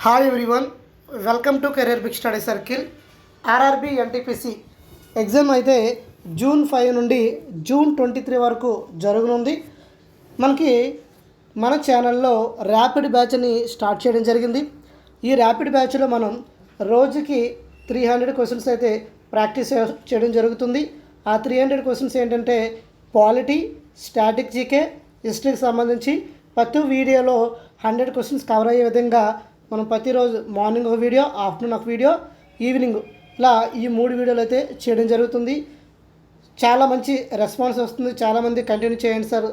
Hi everyone, welcome to Career Big Study Circle. RRB NTPC exam అయితే June 5 నుండి June 23 వరకు జరగనుంది. మనకి మన ఛానల్లో ర్యాపిడ్ బ్యాచ్ని స్టార్ట్ చేయడం జరిగింది. ఈ ర్యాపిడ్ బ్యాచ్లో మనం రోజుకి 300 క్వశ్చన్స్ అయితే ప్రాక్టీస్ చేయడం జరుగుతుంది. ఆ 300 క్వశ్చన్స్ ఏంటంటే పాలిటీ, స్టాటిక్ జీకే, హిస్టరీకి సంబంధించి ప్రతి వీడియోలో 100 క్వశ్చన్స్ కవర్ అయ్యే విధంగా మనం ప్రతిరోజు మార్నింగ్ ఒక వీడియో, ఆఫ్టర్నూన్ ఒక వీడియో, ఈవినింగ్ ఇలా ఈ 3 వీడియోలు అయితే చేయడం జరుగుతుంది. చాలా మంచి రెస్పాన్స్ వస్తుంది. చాలామంది కంటిన్యూ చేయండి సార్,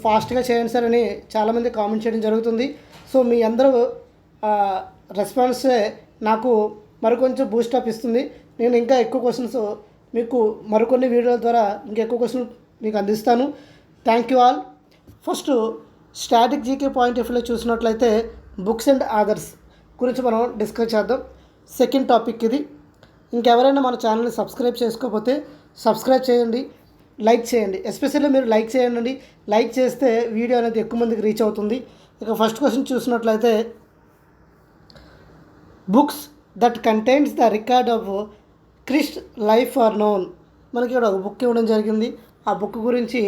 ఫాస్ట్గా చేయండి సార్ అని చాలామంది కామెంట్ చేయడం జరుగుతుంది. సో మీ అందరూ రెస్పాన్సే నాకు మరికొంచెం బూస్టప్ ఇస్తుంది. నేను ఇంకా ఎక్కువ క్వశ్చన్స్ మీకు మరికొన్ని వీడియోల ద్వారా ఇంకా ఎక్కువ క్వశ్చన్ మీకు అందిస్తాను. Thank you all. First static GK point of వ్యూలో చూసినట్లయితే బుక్స్ అండ్ ఆథర్స్ గురించి మనం డిస్కస్ చేద్దాం. సెకండ్ టాపిక్ ఇది. ఇంకెవరైనా మన ఛానల్ని సబ్స్క్రైబ్ చేసుకోకపోతే సబ్స్క్రైబ్ చేయండి, లైక్ చేయండి. ఎస్పెషల్లీ మీరు లైక్ చేయండి. లైక్ చేస్తే వీడియో అనేది ఎక్కువ మందికి రీచ్ అవుతుంది. ఇక ఫస్ట్ క్వశ్చన్ చూసినట్లయితే books that contains the record of Christ life are known. మనకి ఇక్కడ ఒక బుక్ ఇవ్వడం జరిగింది. ఆ బుక్ గురించి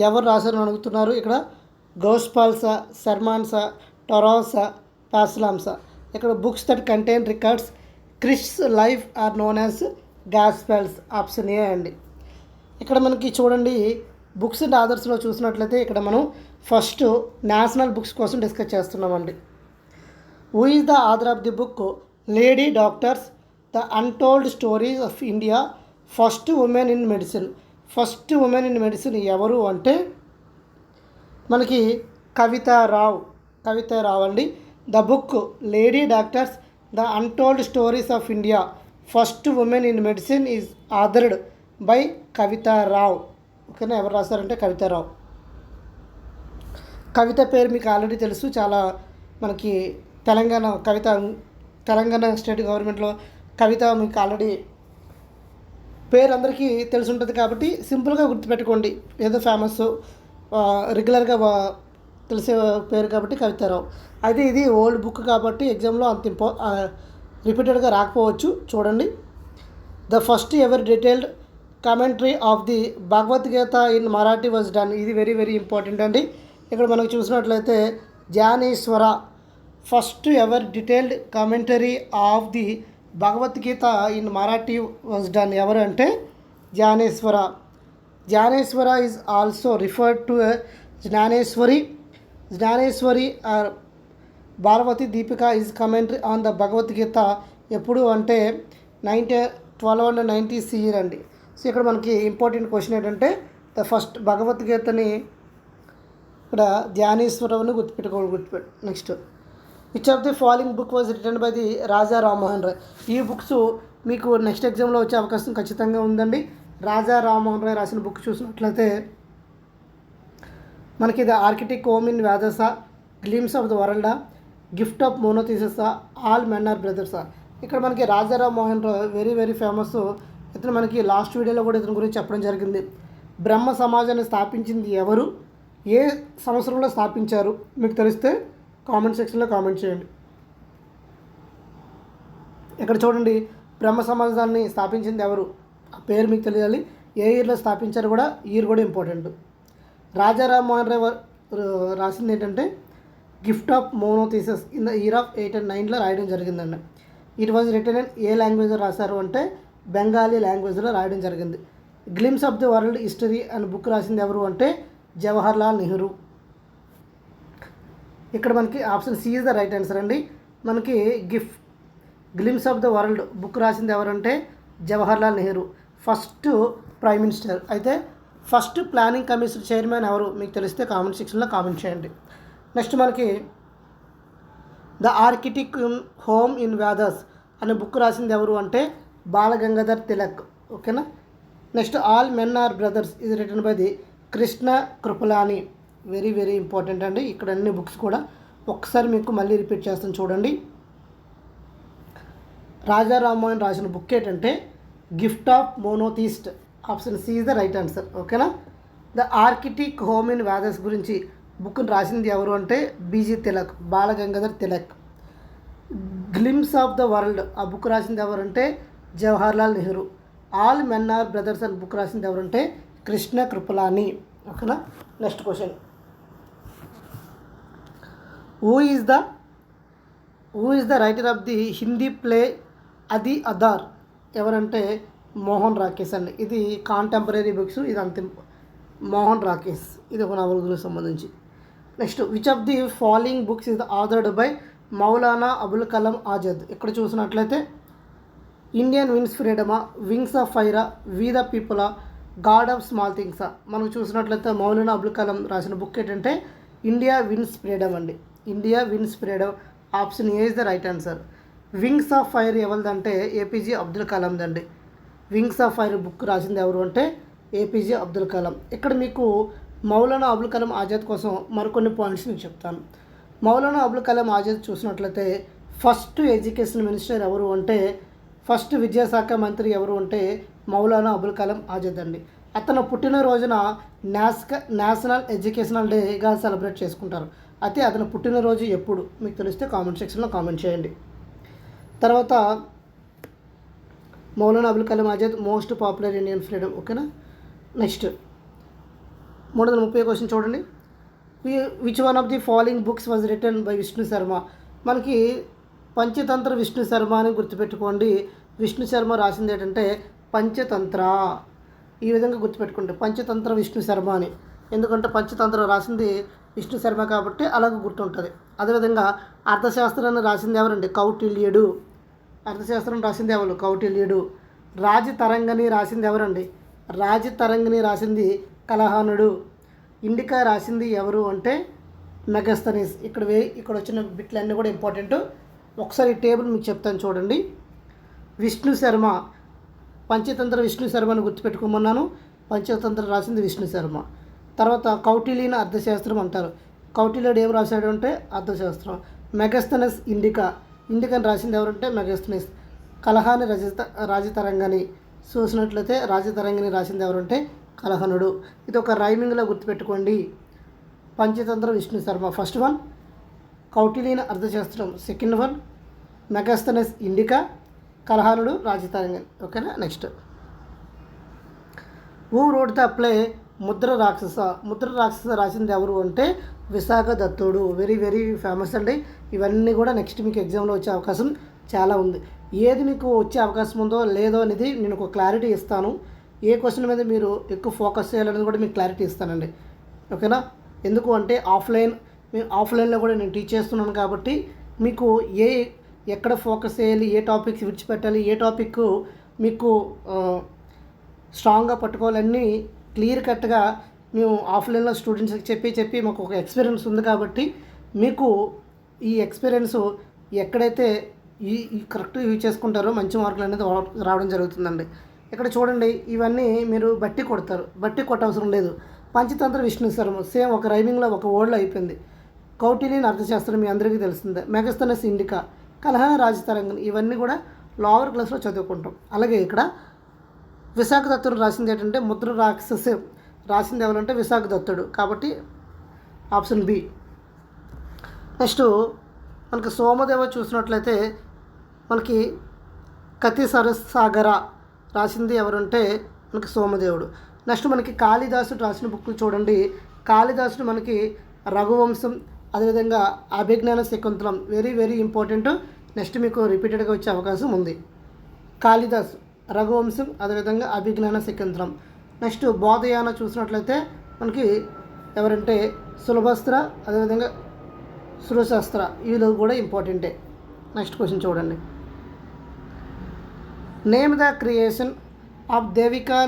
ఎవరు రాశారని అడుగుతున్నారు. ఇక్కడ గోస్పాల్సా, శర్మాన్సా, టొరాసా, పాస్లామ్సా. ఇక్కడ books that contain records Christ's life are known as gospels. Option A అండి. ఇక్కడ మనకి చూడండి బుక్స్ అండ్ ఆథర్స్లో చూసినట్లయితే ఇక్కడ మనం ఫస్ట్ నేషనల్ బుక్స్ కోసం డిస్కస్ చేస్తున్నామండి. Who is the author of the book lady doctors the untold stories of India first women in medicine. ఫస్ట్ ఉమెన్ ఇన్ మెడిసిన్ ఎవరు అంటే మనకి కవితారావు అండి. The book lady doctors the untold stories of India first women in medicine is authored by Kavita Rao. ఓకేనా, ఎవరు రాశారంటే కవితారావు. కవిత పేరు మీకు ఆల్రెడీ తెలుసు. చాలా మనకి తెలంగాణ స్టేట్ గవర్నమెంట్లో కవిత మీకు ఆల్రెడీ పేరు అందరికీ తెలిసి ఉంటుంది కాబట్టి సింపుల్గా గుర్తుపెట్టుకోండి. ఏదో ఫేమస్ రెగ్యులర్గా తెలిసే పేరు కాబట్టి కవితారావు. అయితే ఇది ఓల్డ్ బుక్ కాబట్టి ఎగ్జామ్లో అంత రిపీటెడ్గా రాకపోవచ్చు. చూడండి, the first ever detailed commentary of the Bhagavad Gita in Marathi was done. ఇది వెరీ వెరీ ఇంపార్టెంట్ అండి. ఇక్కడ మనకు చూసినట్లయితే Dnyaneshwar first ever detailed commentary of the Bhagavad Gita in Marathi was done. ఎవరు అంటే Dnyaneshwar. Dnyaneshwar is also referred to Dnyaneshwari or Bharavati Deepika is commentary on the Bhagavad Gita. ఎప్పుడు అంటే 1290 CE అండి. సో ఇక్కడ మనకి ఇంపార్టెంట్ క్వశ్చన్ ఏంటంటే ద ఫస్ట్ భగవద్గీతని ఇక్కడ ధ్యానేశ్వరని గుర్తుపెట్టు. Next, which of the following book was written by the Raja Rammohan Roy. ఈ బుక్స్ మీకు నెక్స్ట్ ఎగ్జామ్లో వచ్చే అవకాశం ఖచ్చితంగా ఉందండి. రాజా రామ్మోహన్ రాయ్ రాసిన బుక్ చూసినట్లయితే మనకి the architect home in Vedas, glimpse of the world, gift of monotheists, all men are brothers. ఇక్కడ మనకి Rajaram Mohan Rao very very famous. ఇతను మనకి లాస్ట్ వీడియోలో కూడా ఇతని గురించి చెప్పడం జరిగింది. బ్రహ్మ సమాజాన్ని స్థాపించింది ఎవరు, ఏ సంవత్సరంలో స్థాపించారు మీకు తెలిస్తే కామెంట్ సెక్షన్లో కామెంట్ చేయండి. ఇక్కడ చూడండి, బ్రహ్మ సమాజాన్ని స్థాపించింది ఎవరు, ఆ పేరు మీకు తెలియాలి. ఏ ఇయర్లో స్థాపించారు కూడా, ఇయర్ కూడా ఇంపార్టెంట్. రాజా రామ్మోహన్ రాయ్ రాసింది ఏంటంటే gift of monotheists in the year of 809లో రాయడం జరిగిందండి. It was written in a లాంగ్వేజ్లో రాశారు అంటే బెంగాలీ లాంగ్వేజ్లో రాయడం జరిగింది. Glimpse of the world history అని బుక్ రాసింది ఎవరు అంటే జవహర్లాల్ నెహ్రూ. ఇక్కడ మనకి option C is the right answer అండి. మనకి గ్లిమ్స్ ఆఫ్ ద వరల్డ్ బుక్ రాసింది ఎవరంటే Jawaharlal Nehru, first prime minister. అయితే ఫస్ట్ ప్లానింగ్ కమిషన్ చైర్మన్ ఎవరు మీకు తెలిస్తే కామెంట్ సెక్షన్లో కామెంట్ చేయండి. నెక్స్ట్ మనకి the architect home in Vedas అనే బుక్ రాసింది ఎవరు అంటే బాలగంగాధర్ తిలక్. ఓకేనా. Next all men are brothers ఇది written by the Krishna Kripalani. Very very important అండి. ఇక్కడ అన్ని బుక్స్ కూడా ఒకసారి మీకు మళ్ళీ రిపీట్ చేస్తాను చూడండి. రాజా రామ్మోహన్ రాసిన బుక్ ఏంటంటే gift of monotheist. Option C is the right answer. ఓకేనా. The architect home in Vedas గురించి బుక్ని రాసింది ఎవరు అంటే BG Tilak, Bal Gangadhar Tilak. Glimpse of the world ఆ బుక్ రాసింది ఎవరంటే Jawaharlal Nehru. All men are brothers అని బుక్ రాసింది ఎవరంటే కృష్ణ కృపలాని. ఓకేనా. Next question, who is the writer of the Hindi play Adhe Adhure? ఎవరంటే మోహన్ రాకేష్ అండి. ఇది కాంటెంపరీ బుక్స్, ఇది అంతే. మోహన్ రాకేష్, ఇది ఒక నవల గురించి సంబంధించి. Next, which of the following books is authored by Maulana Abul Kalam Azad? ఇక్కడ చూసినట్లయితే Indian wins freedom, wings of fire, we the people, god of small things? మనకు చూసినట్లయితే మౌలానా అబుల్ కలాం రాసిన బుక్ ఏంటంటే ఇండియా విన్స్ ఫ్రీడమ్ అండి. India wins freedom. Option A is the right answer. Wings of fire ఎవరిదంటే APJ Abdul కలాందండి. Wings of fire book రాసింది ఎవరు అంటే ఏపీజే అబ్దుల్ కలాం. ఇక్కడ మీకు మౌలానా అబుల్ కలాం ఆజాద్ కోసం మరికొన్ని పాయింట్స్ నేను చెప్తాను. మౌలానా అబుల్ కలాం ఆజాద్ చూసినట్లయితే ఫస్ట్ ఎడ్యుకేషన్ మినిస్టర్ ఎవరు అంటే, ఫస్ట్ విద్యాశాఖ మంత్రి ఎవరు అంటే మౌలానా అబుల్ కలాం ఆజాద్ అండి. అతను పుట్టినరోజున నేషనల్ ఎడ్యుకేషనల్ డేగా సెలబ్రేట్ చేసుకుంటారు. అయితే అతను పుట్టినరోజు ఎప్పుడు మీకు తెలిస్తే కామెంట్ సెక్షన్లో కామెంట్ చేయండి. తర్వాత Maulana Abul Kalam Azad most popular Indian freedom. ఓకేనా. నెక్స్ట్ 330 క్వశ్చన్ చూడండి. Which one of the following books was written by Vishnu Sharma? మనకి పంచతంత్ర విష్ణు శర్మ అని గుర్తుపెట్టుకోండి. విష్ణు శర్మ రాసింది ఏంటంటే పంచతంత్ర. ఈ విధంగా గుర్తుపెట్టుకోండి, పంచతంత్ర విష్ణు శర్మ అని. ఎందుకంటే పంచతంత్ర రాసింది విష్ణు శర్మ కాబట్టి అలాగ గుర్తుంటుంది. అదేవిధంగా అర్థశాస్త్రాన్ని రాసింది ఎవరండి? కౌటిల్యుడు. అర్థశాస్త్రం రాసింది ఎవరు? కౌటిల్యుడు. రాజతరంగిణి రాసింది ఎవరండి? రాజతరంగిణి రాసింది కలహానుడు. ఇండికా రాసింది ఎవరు అంటే మెగస్తనీస్. ఇక్కడ వచ్చిన బిట్లన్నీ కూడా ఇంపార్టెంట్. ఒకసారి ఈ టేబుల్ మీకు చెప్తాను చూడండి. విష్ణు శర్మ, పంచతంత్ర విష్ణు శర్మని గుర్తుపెట్టుకోమన్నాను. పంచతంత్ర రాసింది విష్ణు శర్మ. తర్వాత కౌటిల్యుని అర్థశాస్త్రం అంటారు. కౌటిల్యుడు ఏం రాశాడు అంటే అర్థశాస్త్రం. మెగస్తనస్ ఇండికాని రాసింది ఎవరంటే మెగస్తనీస్. కలహాని రాజతరంగిణి చూసినట్లయితే రాజతరంగిణి రాసింది ఎవరంటే కలహనుడు. ఇది ఒక రైమింగ్లో గుర్తుపెట్టుకోండి. పంచతంత్ర విష్ణు శర్మ ఫస్ట్ వన్, కౌటిల్యుని అర్థశాస్త్రం సెకండ్ వన్, మెగస్తనస్ ఇండికా, కలహానుడు రాజతరంగిణి. ఓకేనా. Next, who wrote the play Mudra రాక్షస? ముద్ర రాక్షస రాసింది ఎవరు అంటే విశాఖ దత్తుడు. వెరీ వెరీ ఫేమస్ అండి. ఇవన్నీ కూడా నెక్స్ట్ మీకు ఎగ్జామ్లో వచ్చే అవకాశం చాలా ఉంది. ఏది మీకు వచ్చే అవకాశం ఉందో లేదో అనేది నేను ఒక క్లారిటీ ఇస్తాను. ఏ క్వశ్చన్ మీద మీరు ఎక్కువ ఫోకస్ చేయాలనేది కూడా మీకు క్లారిటీ ఇస్తానండి. ఓకేనా. ఎందుకు అంటే ఆఫ్లైన్లో కూడా నేను టీచ్ చేస్తున్నాను కాబట్టి మీకు ఎక్కడ ఫోకస్ చేయాలి, ఏ టాపిక్స్ విడిచిపెట్టాలి, ఏ టాపిక్ మీకు స్ట్రాంగ్గా పట్టుకోవాలన్నీ క్లియర్ కట్గా మేము ఆఫ్లైన్లో స్టూడెంట్స్కి చెప్పి మాకు ఒక ఎక్స్పీరియన్స్ ఉంది కాబట్టి మీకు ఈ ఎక్స్పీరియన్స్ ఎక్కడైతే ఈ కరెక్ట్ యూజ్ చేసుకుంటారో మంచి మార్కులు అనేది రావడం జరుగుతుందండి. ఇక్కడ చూడండి, ఇవన్నీ మీరు బట్టి కొట్టవసరం లేదు. పంచతంత్ర విష్ణు శర్మ సేమ్ ఒక రైమింగ్లో ఒక వర్డ్లో అయిపోయింది. కౌటిల్యుని అర్థశాస్త్రం మీ అందరికీ తెలిసిందే. మెగస్తనస్ ఇండికా, కలహాన రాజతరంగిణి ఇవన్నీ కూడా లోవర్ క్లాస్లో చదువుకుంటాం. అలాగే ఇక్కడ విశాఖ దత్తుడు రాసింది ఏంటంటే ముద్ర రాక్షస రాసింది ఎవరంటే విశాఖ దత్తుడు కాబట్టి ఆప్షన్ బి. నెక్స్ట్ మనకి సోమదేవ చూసినట్లయితే మనకి కతి సరస్సాగర రాసింది ఎవరంటే మనకి సోమదేవుడు. నెక్స్ట్ మనకి కాళిదాసుడు రాసిన బుక్లు చూడండి. కాళిదాసుడు మనకి రఘువంశం, అదేవిధంగా Abhijnana Shakuntalam very very important. Next మీకు రిపీటెడ్గా వచ్చే అవకాశం ఉంది. కాళిదాసు, రఘువంశం, అదేవిధంగా అభిజ్ఞాన శకుంతలం. నెక్స్ట్ బోధయాన చూసినట్లయితే మనకి ఎవరంటే సులభస్త్ర, అదేవిధంగా సురశాస్త్ర వీళ్ళు కూడా ఇంపార్టెంటే. నెక్స్ట్ క్వశ్చన్ చూడండి. Name the creation of Devika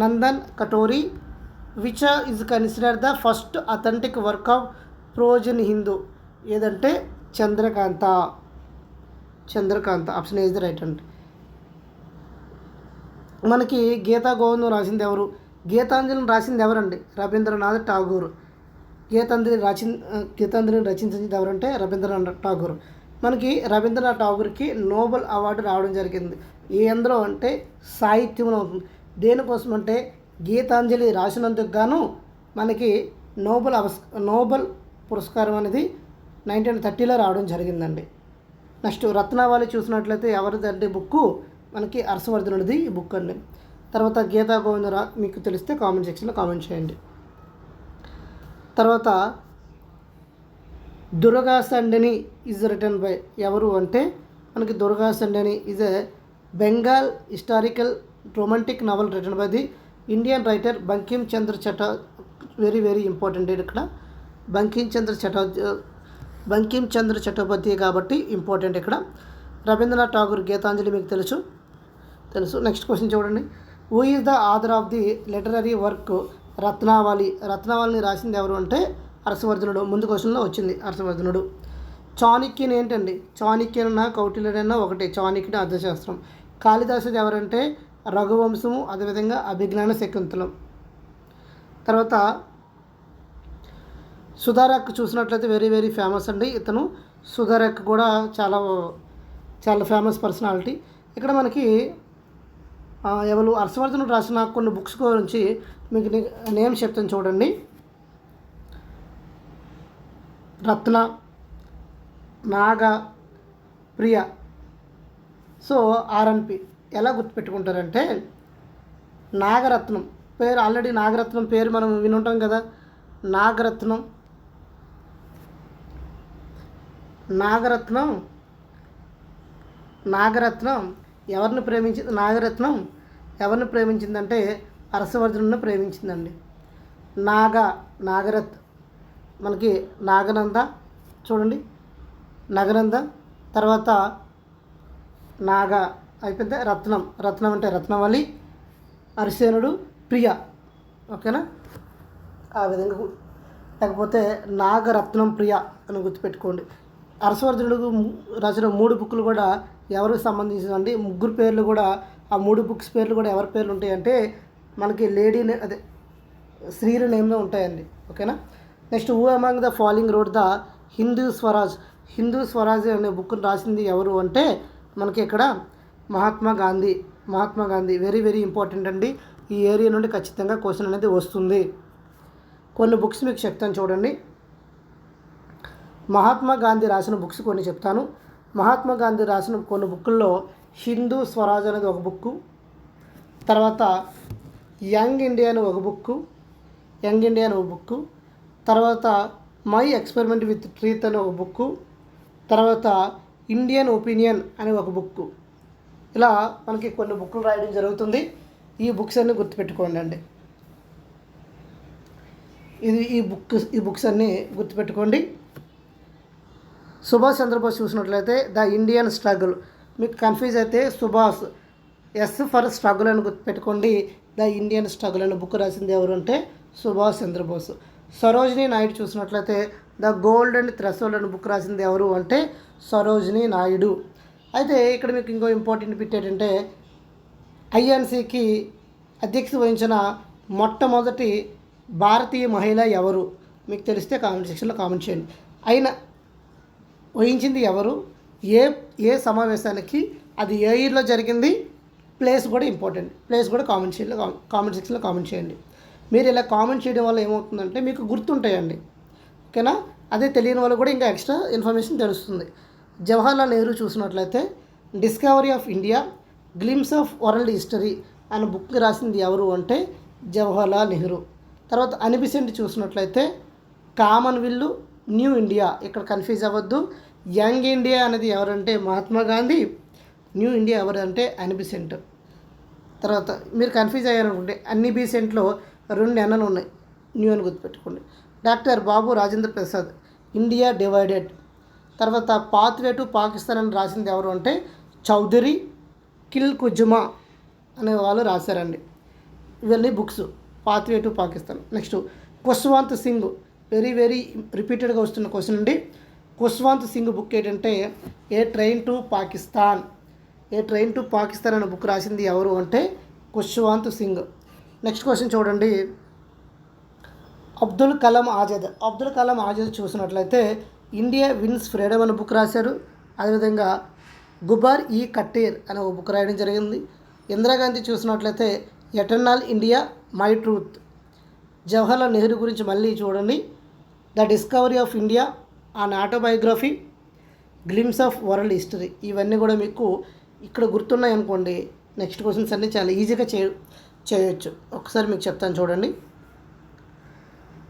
Nandan Khatri which is consider the first authentic work of prose in Hindu? ఏదంటే Chandrakanta option is the right అండి. మనకి గీతా గోవిందం రాసింది ఎవరు? గీతాంజలిని రాసింది ఎవరండి? రవీంద్రనాథ్ ఠాగూర్. గీతాంజలిని రచించింది ఎవరంటే రవీంద్రనాథ్ ఠాగూర్. మనకి రవీంద్రనాథ్ ఠాగూర్కి నోబెల్ అవార్డు రావడం జరిగింది. ఎందులో అంటే సాహిత్యంలో ఉంటుంది. దేనికోసం అంటే గీతాంజలి రాసినందుకు గాను మనకి నోబెల్ పురస్కారం అనేది 1930లో రావడం జరిగిందండి. నెక్స్ట్ రత్నావళి చూసినట్లయితే ఎవరిదంటే బుక్కు మనకి హర్షవర్ధనుడిది ఈ బుక్ అండి. తర్వాత గీతా గోవిందరా మీకు తెలిస్తే కామెంట్ సెక్షన్లో కామెంట్ చేయండి. తర్వాత Durga Sandani is written by ఎవరు అంటే మనకి Durga Sandani is a Bengal historical romantic novel written by the Indian writer Bankim Chandra very very important ఇక్కడ బంకిం చంద్ర చటోపాధ్యాయ కాబట్టి ఇంపార్టెంట్ ఇక్కడ. రవీంద్రనాథ్ ఠాగూర్ గీతాంజలి మీకు తెలుసు. నెక్స్ట్ క్వశ్చన్ చూడండి. Who is the author of the literary work రత్నావళిని రాసింది ఎవరు అంటే హర్షవర్ధనుడు. ముందు క్వశ్చన్లో వచ్చింది హర్షవర్ధనుడు. చాణక్యుని ఏంటండి, చాణక్యునన్నా కౌటిల్యుడన్నా ఒకటే, చాణక్యుని అర్థశాస్త్రం. కాళిదాసుది ఎవరంటే రఘువంశము, అదేవిధంగా అభిజ్ఞాన శకుంతలం. తర్వాత సుధారక్ చూసినట్లయితే వెరీ వెరీ ఫేమస్ అండి ఇతను. సుధారక్ కూడా చాలా చాలా ఫేమస్ పర్సనాలిటీ. ఇక్కడ మనకి ఎవరు హర్షవర్ధనుడు రాసిన కొన్ని బుక్స్ గురించి మీకు నేమ్ చెప్తాను చూడండి. రత్న, నాగ, ప్రియ. సో ఆర్ఎన్పి ఎలా గుర్తుపెట్టుకుంటారంటే నాగరత్నం పేరు, ఆల్రెడీ నాగరత్నం పేరు మనం వినుంటాం కదా. నాగరత్నం ఎవరిని ప్రేమించిందంటే హర్షవర్ధనుడిని ప్రేమించిందండి. నాగరత్ మనకి నాగనంద చూడండి, నగనంద. తర్వాత నాగ అయిపోతే రత్నం అంటే రత్నవళి, హరిసేనుడు, ప్రియ. ఓకేనా, ఆ విధంగా. లేకపోతే నాగరత్నం ప్రియ అని గుర్తుపెట్టుకోండి. హర్షవర్ధనుడు రాసిన 3 బుక్లు కూడా ఎవరికి సంబంధించిందండి. 3 పేర్లు కూడా, ఆ 3 బుక్స్ పేర్లు కూడా ఎవరి పేర్లు ఉంటాయంటే మనకి స్త్రీల నేమ్లో ఉంటాయండి. ఓకేనా. Next who among the following road the Hindu Swaraj అనే బుక్ని రాసింది ఎవరు అంటే మనకి ఇక్కడ Mahatma Gandhi. Very very important అండి. ఈ ఏరియా నుండి ఖచ్చితంగా క్వశ్చన్ అనేది వస్తుంది. కొన్ని బుక్స్ మీకు చెప్తాను చూడండి. మహాత్మా గాంధీ రాసిన బుక్స్ కొన్ని చెప్తాను. మహాత్మా గాంధీ రాసిన కొన్ని బుక్కుల్లో హిందూ స్వరాజ్ అనేది ఒక బుక్కు, తర్వాత యంగ్ ఇండియా అని ఒక బుక్కు, తర్వాత మై ఎక్స్పెరిమెంట్ విత్ ట్రీత్ అని ఒక బుక్కు, తర్వాత ఇండియన్ ఒపీనియన్ అని ఒక బుక్కు. ఇలా మనకి కొన్ని బుక్కులు రాయడం జరుగుతుంది. ఈ బుక్స్ అన్నీ గుర్తుపెట్టుకోండి అండి. ఈ బుక్స్ అన్నీ గుర్తుపెట్టుకోండి. సుభాష్ చంద్రబోస్ చూసినట్లయితే ద ఇండియన్ స్ట్రగుల్. మీకు కన్ఫ్యూజ్ అయితే సుభాష్ ఎస్ ఫర్ స్ట్రగుల్ అని గుర్తుపెట్టుకోండి. ద ఇండియన్ స్ట్రగుల్ అనే బుక్ రాసింది ఎవరు అంటే సుభాష్ చంద్రబోస్. సరోజినీ నాయుడు చూసినట్లయితే ద గోల్డ్ అండ్ థ్రెషోల్డ్ అనే బుక్ రాసింది ఎవరు అంటే సరోజినీ నాయుడు. అయితే ఇక్కడ మీకు ఇంకో ఇంపార్టెంట్ బిట్ ఏంటంటే ఐఎన్సీకి అధ్యక్షత వహించిన మొట్టమొదటి భారతీయ మహిళ ఎవరు మీకు తెలిస్తే కామెంట్ సెక్షన్లో కామెంట్ చేయండి. వహించింది ఎవరు, ఏ సమావేశానికి, అది ఏ ఇయర్లో జరిగింది, ప్లేస్ కూడా ఇంపార్టెంట్. ప్లేస్ కూడా కామెంట్ సెక్షన్లో కామెంట్ చేయండి. మీరు ఇలా కామెంట్ చేయడం వల్ల ఏమవుతుందంటే మీకు గుర్తుంటాయండి. ఓకేనా. అదే తెలియని వాళ్ళు కూడా ఇంకా ఎక్స్ట్రా ఇన్ఫర్మేషన్ తెలుస్తుంది. జవహర్లాల్ నెహ్రూ చూసినట్లయితే discovery of India, glimpse of world history అనే బుక్ రాసింది ఎవరు అంటే జవహర్లాల్ నెహ్రూ. తర్వాత అనిబిసెంట్ చూసినట్లయితే కామన్వెల్త్, న్యూ ఇండియా. ఇక్కడ కన్ఫ్యూజ్ అవ్వద్దు. యంగ్ ఇండియా అనేది ఎవరంటే మహాత్మా గాంధీ, న్యూ ఇండియా ఎవరంటే అనిబిసెంట్. తర్వాత మీరు కన్ఫ్యూజ్ అయ్యారనుకుంటే అనిబిసెంట్లో 2 Nలు ఉన్నాయి, న్యూ అని గుర్తుపెట్టుకోండి. డాక్టర్ బాబు రాజేంద్ర ప్రసాద్, ఇండియా డివైడెడ్. తర్వాత పాత్వే టు పాకిస్తాన్ అని రాసింది ఎవరు అంటే చౌదరి కిల్ కుజ్మా అనే వాళ్ళు రాశారండి. ఇవన్నీ books, pathway to Pakistan. Next Khushwant Singh, very very రిపీటెడ్గా వస్తున్న క్వశ్చన్ అండి. ఖుష్వంత్ సింగ్ బుక్ ఏంటంటే ఏ ట్రైన్ టు పాకిస్తాన్ అనే బుక్ రాసింది ఎవరు అంటే ఖుష్వంత్ సింగ్. నెక్స్ట్ క్వశ్చన్ చూడండి. అబ్దుల్ కలాం ఆజాద్ చూసినట్లయితే ఇండియా విన్స్ ఫ్రీడమ్ అనే బుక్ రాశారు. అదేవిధంగా గుబార్ ఈ కట్టేర్ అనే ఒక బుక్ రాయడం జరిగింది. ఇందిరాగాంధీ చూసినట్లయితే eternal India my truth. Jawaharlal Nehru గురించి మళ్ళీ చూడండి, the discovery of India, an autobiography. Glimpse of world history. ఇవన్నీ కూడా మీకు ఇక్కడ గుర్తున్నాయి అనుకోండి, నెక్స్ట్ క్వశ్చన్స్ అన్నీ చాలా ఈజీగా చేయొచ్చు. ఒకసారి మీకు చెప్తాను చూడండి.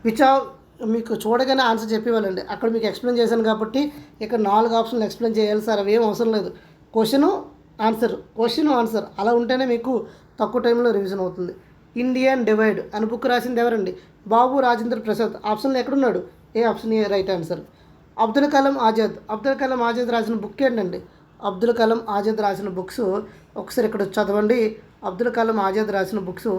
విచ్ ఆఫ్ మీకు చూడగానే ఆన్సర్ చెప్పేవాళ్ళండి, అక్కడ మీకు ఎక్స్ప్లెయిన్ చేశాను కాబట్టి ఇక్కడ 4 ఆప్షన్లు ఎక్స్ప్లెయిన్ చేయాలి సార్, అవి ఏం అవసరం లేదు. క్వశ్చన్ ఆన్సర్ అలా ఉంటేనే మీకు తక్కువ టైంలో రివిజన్ అవుతుంది. ఇండియన్ డివైడ్ అని బుక్ రాసింది ఎవరండి? బాబు రాజేంద్ర ప్రసాద్. ఆప్షన్లో ఎక్కడున్నాడు? A option A right answer. Abdul Kalam Azad రాసిన బుక్ ఏంటండి? అబ్దుల్ కలాం ఆజాద్ రాసిన బుక్స్ ఒకసారి ఇక్కడ చదవండి. అబ్దుల్ కలాం ఆజాద్ రాసిన బుక్స్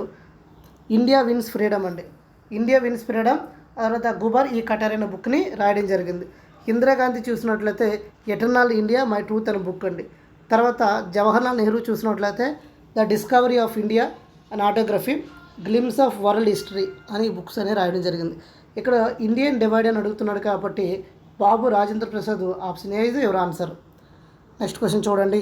ఇండియా విన్స్ ఫ్రీడమ్ అండి. India wins freedom. తర్వాత గుబర్ ఈ కటార్ అనే బుక్ని రాయడం జరిగింది. ఇందిరాగాంధీ చూసినట్లయితే ఎటర్నల్ ఇండియా మై ట్రూత్ అనే బుక్ అండి. తర్వాత జవహర్లాల్ నెహ్రూ చూసినట్లయితే the discovery of India and autography, glimpse of world history అని బుక్స్ అనేవి రాయడం జరిగింది. ఇక్కడ ఇండియన్ డివైడ్ అని అడుగుతున్నాడు కాబట్టి బాబు రాజేంద్ర ప్రసాద్ ఆప్షన్ ఏ ఇది ఎవరు ఆన్సర్. నెక్స్ట్ క్వశ్చన్ చూడండి.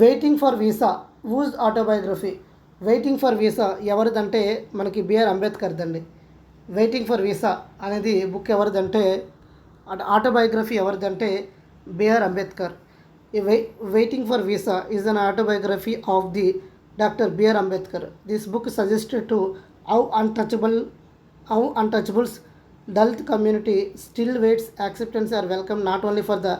Waiting for visa whose autobiography. Waiting for visa ఎవరిదంటే మనకి బిఆర్ అంబేద్కర్దండి. వెయిటింగ్ ఫర్ వీసా అనేది బుక్ ఎవరిదంటే ఆటోబయోగ్రఫీ ఎవరిదంటే బిఆర్ అంబేద్కర్. ఈ waiting for visa is an autobiography of the doctor B R Ambedkar. This book suggested to how untouchables Dalit community still waits acceptance are welcome not only for the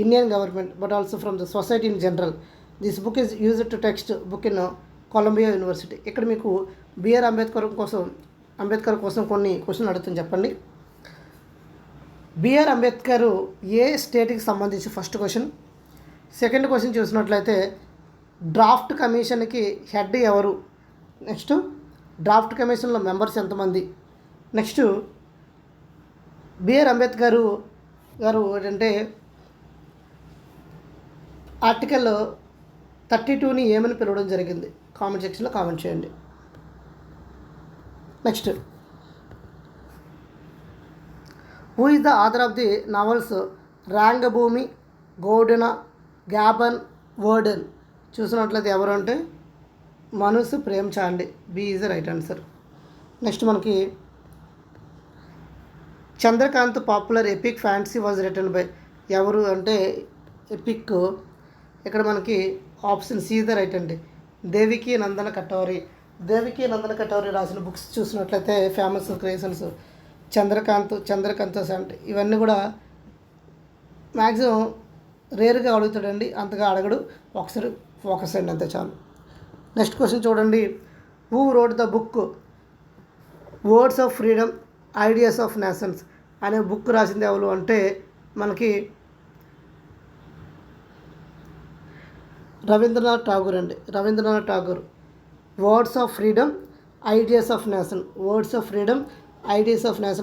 Indian government but also from the society in general. This book is used to text book in Columbia University. ఇక్కడ మీకు BR Ambedkar కోసం కొన్ని క్వశ్చన్లు అడుగుతుంది, చెప్పండి. BR Ambedkar ఏ స్టేట్కి సంబంధించి first question. Second question చూసినట్లయితే డ్రాఫ్ట్ కమిషన్కి హెడ్ ఎవరు. నెక్స్ట్ డ్రాఫ్ట్ కమిషన్లో మెంబర్స్ ఎంతమంది. నెక్స్ట్ బిఆర్ అంబేద్కర్ గారు ఏంటంటే ఆర్టికల్ 32ని ఏమని పిలవడం జరిగింది. కామెంట్ సెక్షన్లో కామెంట్ చేయండి. Next who is the author of the novels Rangbhoomi, Godan, Gaban, వర్డెన్. చూసినట్లయితే ఎవరు అంటే మనసు ప్రేమ్చాండి. B is the right answer. Next మనకి Chandrakant popular epic fantasy was written by ఎవరు అంటే ఎపిక్ ఇక్కడ మనకి ఆప్షన్ సి ద రైట్ అండి. దేవికి నందన కటౌరి రాసిన బుక్స్ చూసినట్లయితే ఫేమస్ క్రియేషన్స్ చంద్రకాంత్ అంటే ఇవన్నీ కూడా మ్యాక్సిమం రేర్గా అడుగుతాడండి, అంతగా అడగడు. ఒకసారి ఫోకస్ అండి అంతే చాలు. నెక్స్ట్ క్వశ్చన్ చూడండి. Who wrote the book words of freedom ideas of nations అనే బుక్ రాసింది ఎవరు అంటే మనకి Rabindranath Tagore. Words of freedom ideas of nation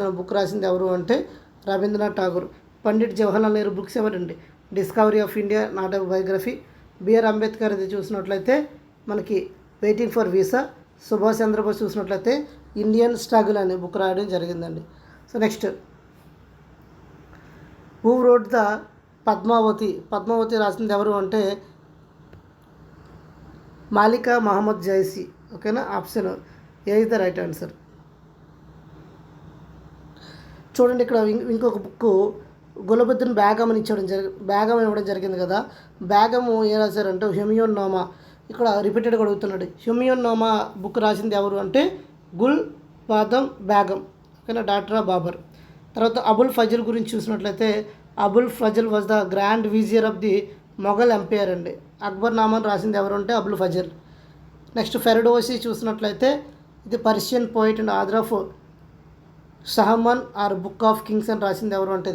అనే బుక్ రాసింది ఎవరు అంటే రవీంద్రనాథ్ ఠాగూర్. పండిట్ జవహర్లాల్ నెహ్రూ బుక్స్ ఎవరండి? Discovery of India not biography. B R Ambedkar అది చూసినట్లయితే మనకి waiting for visa. Subhash Chandra Bose చూసినట్లయితే ఇండియన్ స్ట్రగుల్ అనే బుక్ రాయడం జరిగిందండి. So next who wrote the Padmavati రాసింది ఎవరు అంటే మాలికా మహమ్మద్ జైసీ. ఓకేనా, option A is the right answer. చూడండి ఇక్కడ ఇంకొక బుక్ గులబుద్దీన్ బేగం అని ఇవ్వడం జరిగింది కదా. బేగము ఏ రాశారంటే హ్యూమన్ నామా. ఇక్కడ రిపీటెడ్గా అడుగుతున్నాడు. హ్యూమన్ నామా బుక్ రాసింది ఎవరు అంటే గుల్ బాదం బేగం. ఓకేనా, డాక్టర్ బాబర్. తర్వాత అబుల్ ఫజల్ గురించి చూసినట్లయితే Abul Fazal was the grand vizier of the Mughal empire అండి. అక్బర్ నామాని రాసింది ఎవరు అంటే అబుల్ ఫజల్. నెక్స్ట్ ఫెరడోసి చూసినట్లయితే ఇది Persian poet and author of Shahnameh or book of kings అని రాసింది ఎవరు అంటే